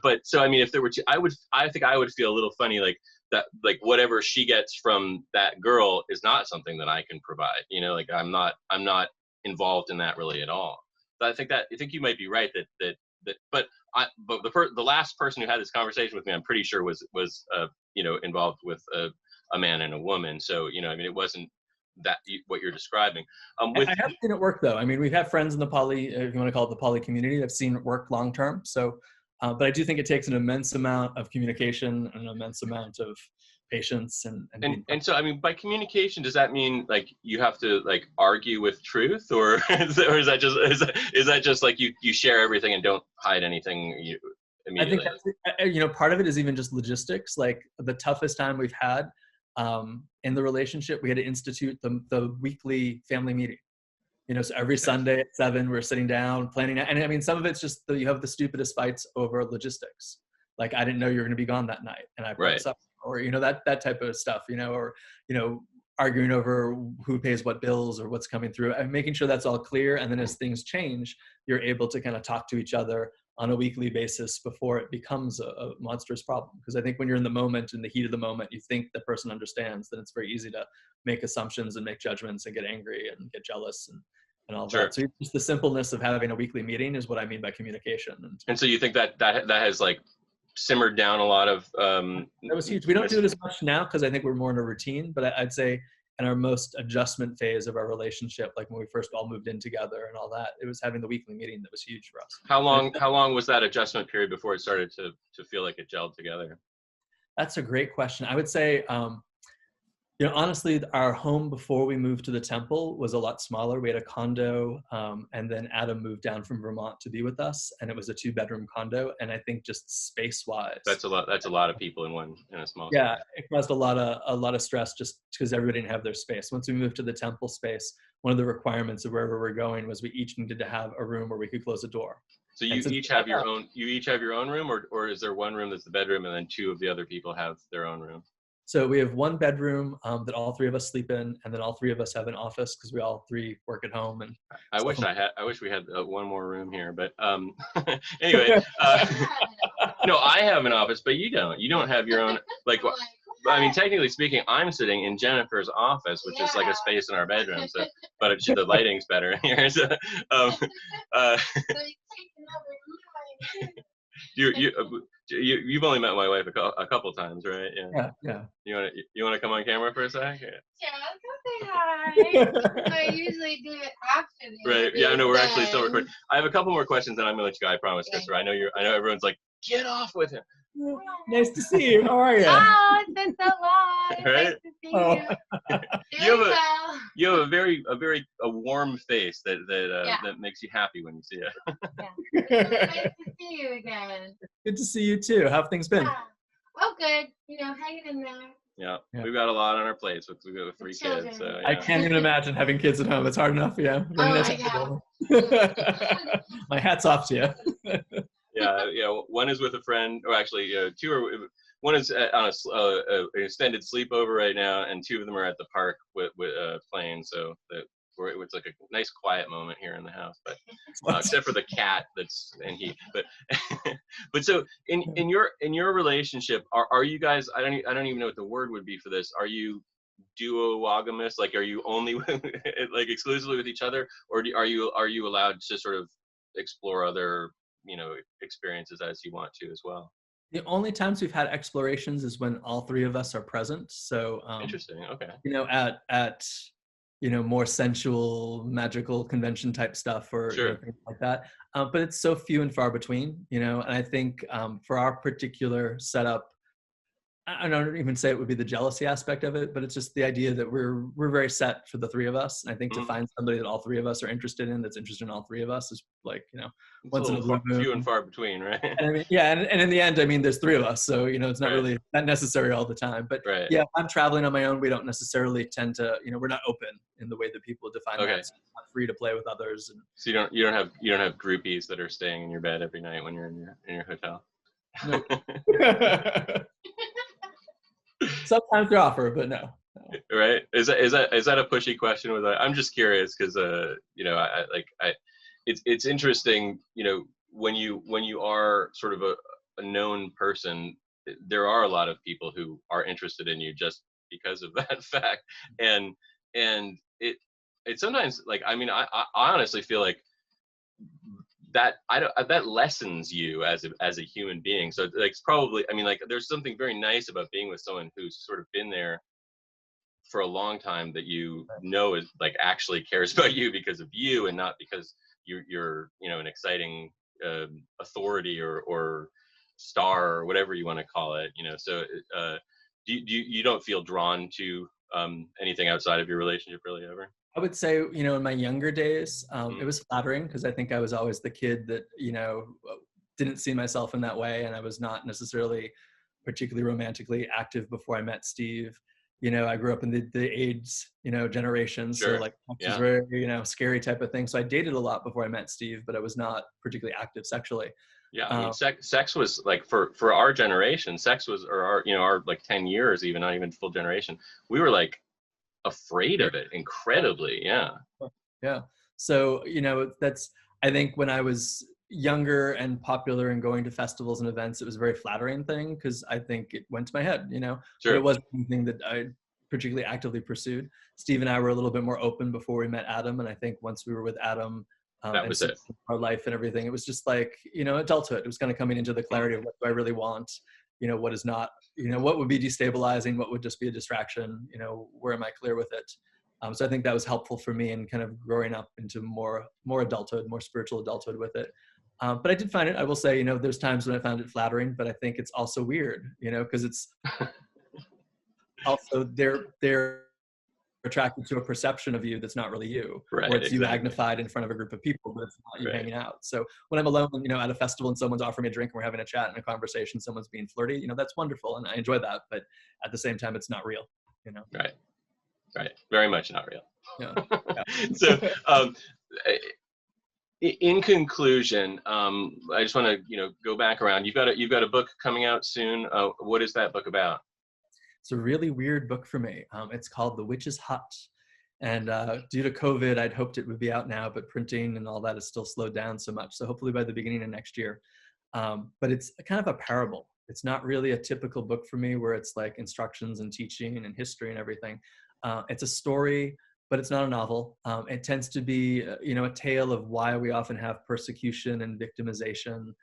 but so I mean, if there were 2, I think I would feel a little funny, like that, like whatever she gets from that girl is not something that I can provide. Like I'm not involved in that really at all. But I think you might be right but the last person who had this conversation with me, I'm pretty sure was involved with a man and a woman. So I mean, it wasn't that what you're describing. I have seen it work though. I mean, we've had friends in the poly, if you want to call it the poly community, I've seen it work long term. So, but I do think it takes an immense amount of communication and an immense amount of patience and so I mean, by communication, does that mean like you have to like argue with truth, or is that just like you share everything and don't hide anything immediately? I think part of it is even just logistics. Like the toughest time we've had in the relationship, we had to institute the weekly family meeting. So every Sunday at 7, we're sitting down planning. And I mean, some of it's just you have the stupidest fights over logistics. Like, I didn't know you were going to be gone that night, and I brought up, or that type of stuff, or arguing over who pays what bills or what's coming through, and making sure that's all clear. And then as things change, you're able to kind of talk to each other on a weekly basis before it becomes a monstrous problem. Because I think when you're in the moment, in the heat of the moment, you think the person understands, then it's very easy to make assumptions and make judgments and get angry and get jealous and all that. So just the simpleness of having a weekly meeting is what I mean by communication. And so you think that has like simmered down a lot of that was huge. We don't do it as much now because I think we're more in a routine, but I'd say in our most adjustment phase of our relationship, like when we first all moved in together and all that, it was having the weekly meeting that was huge for us. How long was that adjustment period before it started to feel like it gelled together? That's a great question. I would say honestly, our home before we moved to the Temple was a lot smaller. We had a condo, and then Adam moved down from Vermont to be with us, and it was a 2-bedroom condo. And I think just space-wise, that's a lot of people in a small space. Yeah, it caused a lot of stress just because everybody didn't have their space. Once we moved to the Temple space, one of the requirements of wherever we're going was we each needed to have a room where we could close a door. So you each have your own. You each have your own room, or is there one room that's the bedroom, and then 2 of the other people have their own room? So we have 1 bedroom that all 3 of us sleep in, and then all 3 of us have an office because we all 3 work at home. And I wish we had one more room here, but anyway, no, I have an office, but you don't. You don't have your own. Like, I mean, technically speaking, I'm sitting in Jennifer's office, which is like a space in our bedroom. So, but the lighting's better here. So, uh, you've only met my wife a couple times, right? Yeah. Yeah. You wanna come on camera for a sec? Yeah, come say hi. I usually do it after the Right. Yeah. No, we're actually still done. recording. I have a couple more questions, and I'm gonna let you go. I promise, Christopher. I know everyone's like, get off with him. Nice to see you. How are you? Oh, it's been so long. Right? Nice to see you. You have a very warm face that makes you happy when you see it. Yeah. It's really nice to see you again. Good to see you too. How have things been? Yeah. Oh, good. Hanging in there. Yeah, we've got a lot on our plates with 3 kids. So, yeah. I can't even imagine having kids at home. It's hard enough. Yeah. Oh, my My hat's off to you. Yeah. One is with a friend, or actually, two are. One is on an extended sleepover right now, and 2 of them are at the park with playing. So it's like a nice quiet moment here in the house, but except for the cat and he. But so in your relationship, are you guys? I don't even know what the word would be for this. Are you duogamous? Like, are you only like exclusively with each other, or are you allowed to sort of explore other experiences as you want to as well? The only times we've had explorations is when all 3 of us are present. So interesting. Okay. At more sensual, magical convention type stuff or things like that. But it's so few and far between, and I think for our particular setup, I don't even say it would be the jealousy aspect of it, but it's just the idea that we're very set for the 3 of us. And I think to find somebody that all 3 of us are interested in, that's interested in all 3 of us, is like, once in a blue moon. Few and far between, right? And I mean, and in the end, I mean, there's 3 of us, so it's not really that necessary all the time. But yeah, if I'm traveling on my own, we don't necessarily tend to, we're not open in the way that people define that. So we're not free to play with others. And so you don't have groupies that are staying in your bed every night when you're in your hotel. Nope. Sometimes they offer, but no. Right? Is that a pushy question? I'm just curious because it's interesting. When you are sort of a known person, there are a lot of people who are interested in you just because of that fact, and it sometimes, like, I mean, I honestly feel like that lessens you as a human being. So like, it's probably, I mean, like, there's something very nice about being with someone who's sort of been there for a long time, that is like actually cares about you because of you, and not because you're an exciting authority or star or whatever you want to call it. So you don't feel drawn to anything outside of your relationship really ever? I would say, in my younger days, it was flattering because I think I was always the kid that, didn't see myself in that way. And I was not necessarily particularly romantically active before I met Steve. I grew up in the AIDS, generation. So like, it was very, scary type of thing. So I dated a lot before I met Steve, but I was not particularly active sexually. Yeah, I mean, sex was like, for our generation, sex was, or our like 10 years, even not even full generation, we were like afraid of it incredibly. Yeah. So that's, I think when I was younger and popular and going to festivals and events, it was a very flattering thing because I think it went to my head, but it wasn't anything that I particularly actively pursued. Steve and I were a little bit more open before we met Adam, and I think once we were with Adam, that was it. Our life and everything, it was just like, adulthood. It was kind of coming into the clarity of what do I really want, what is not, what would be destabilizing, what would just be a distraction, where am I clear with it? So I think that was helpful for me in kind of growing up into more adulthood, more spiritual adulthood with it. But I did find it, I will say, there's times when I found it flattering, but I think it's also weird, because it's also they're attracted to a perception of you that's not really you, or it's you magnified in front of a group of people, but it's not you hanging out. So when I'm alone, at a festival and someone's offering me a drink and we're having a chat and a conversation, someone's being flirty, that's wonderful and I enjoy that. But at the same time, it's not real, Right. Very much not real. Yeah. So, in conclusion, I just want to, go back around. You've got a book coming out soon. What is that book about? It's a really weird book for me. It's called The Witch's Hut. And due to COVID, I'd hoped it would be out now, but printing and all that is still slowed down so much. So hopefully by the beginning of next year. But it's kind of a parable. It's not really a typical book for me where it's like instructions and teaching and history and everything. It's a story, but it's not a novel. It tends to be, a tale of why we often have persecution and victimization.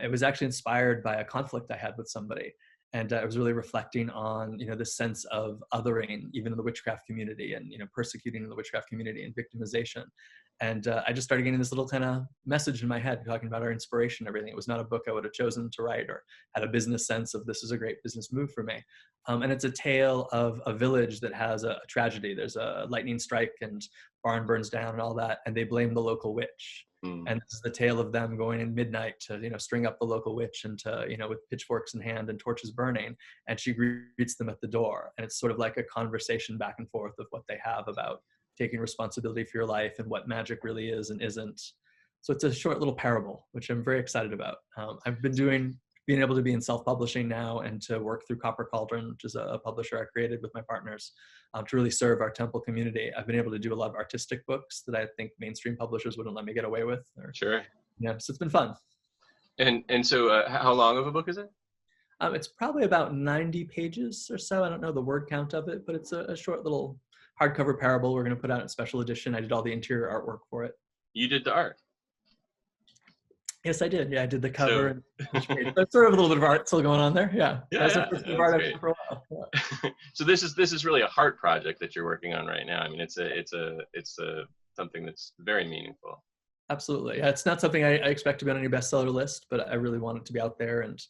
It was actually inspired by a conflict I had with somebody. And I was really reflecting on, this sense of othering, even in the witchcraft community, and, persecuting in the witchcraft community and victimization. And I just started getting this little kind of message in my head talking about our inspiration and everything. It was not a book I would have chosen to write or had a business sense of this is a great business move for me. And it's a tale of a village that has a tragedy. There's a lightning strike and barn burns down and all that, and they blame the local witch. And this is the tale of them going in midnight to, string up the local witch and to, with pitchforks in hand and torches burning. And she greets them at the door. And it's sort of like a conversation back and forth of what they have about taking responsibility for your life and what magic really is and isn't. So it's a short little parable, which I'm very excited about. I've been being able to be in self-publishing now and to work through Copper Cauldron, which is a publisher I created with my partners, to really serve our temple community. I've been able to do a lot of artistic books that I think mainstream publishers wouldn't let me get away with. Sure. Yeah, so it's been fun. And so how long of a book is it? It's probably about 90 pages or so. I don't know the word count of it, but it's a short little hardcover parable we're going to put out in a special edition. I did all the interior artwork for it. You did the art? Yes, I did. Yeah, I did the cover and each page. But sort of a little bit of art still going on there. Yeah. That's art for a while. Yeah. So this is really a heart project that you're working on right now. I mean, it's something that's very meaningful. Absolutely. Yeah, it's not something I expect to be on any bestseller list, but I really want it to be out there. And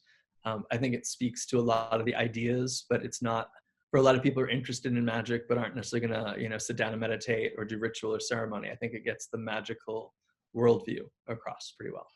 I think it speaks to a lot of the ideas, but it's not for a lot of people who are interested in magic, but aren't necessarily going to, sit down and meditate or do ritual or ceremony. I think it gets the magical worldview across pretty well.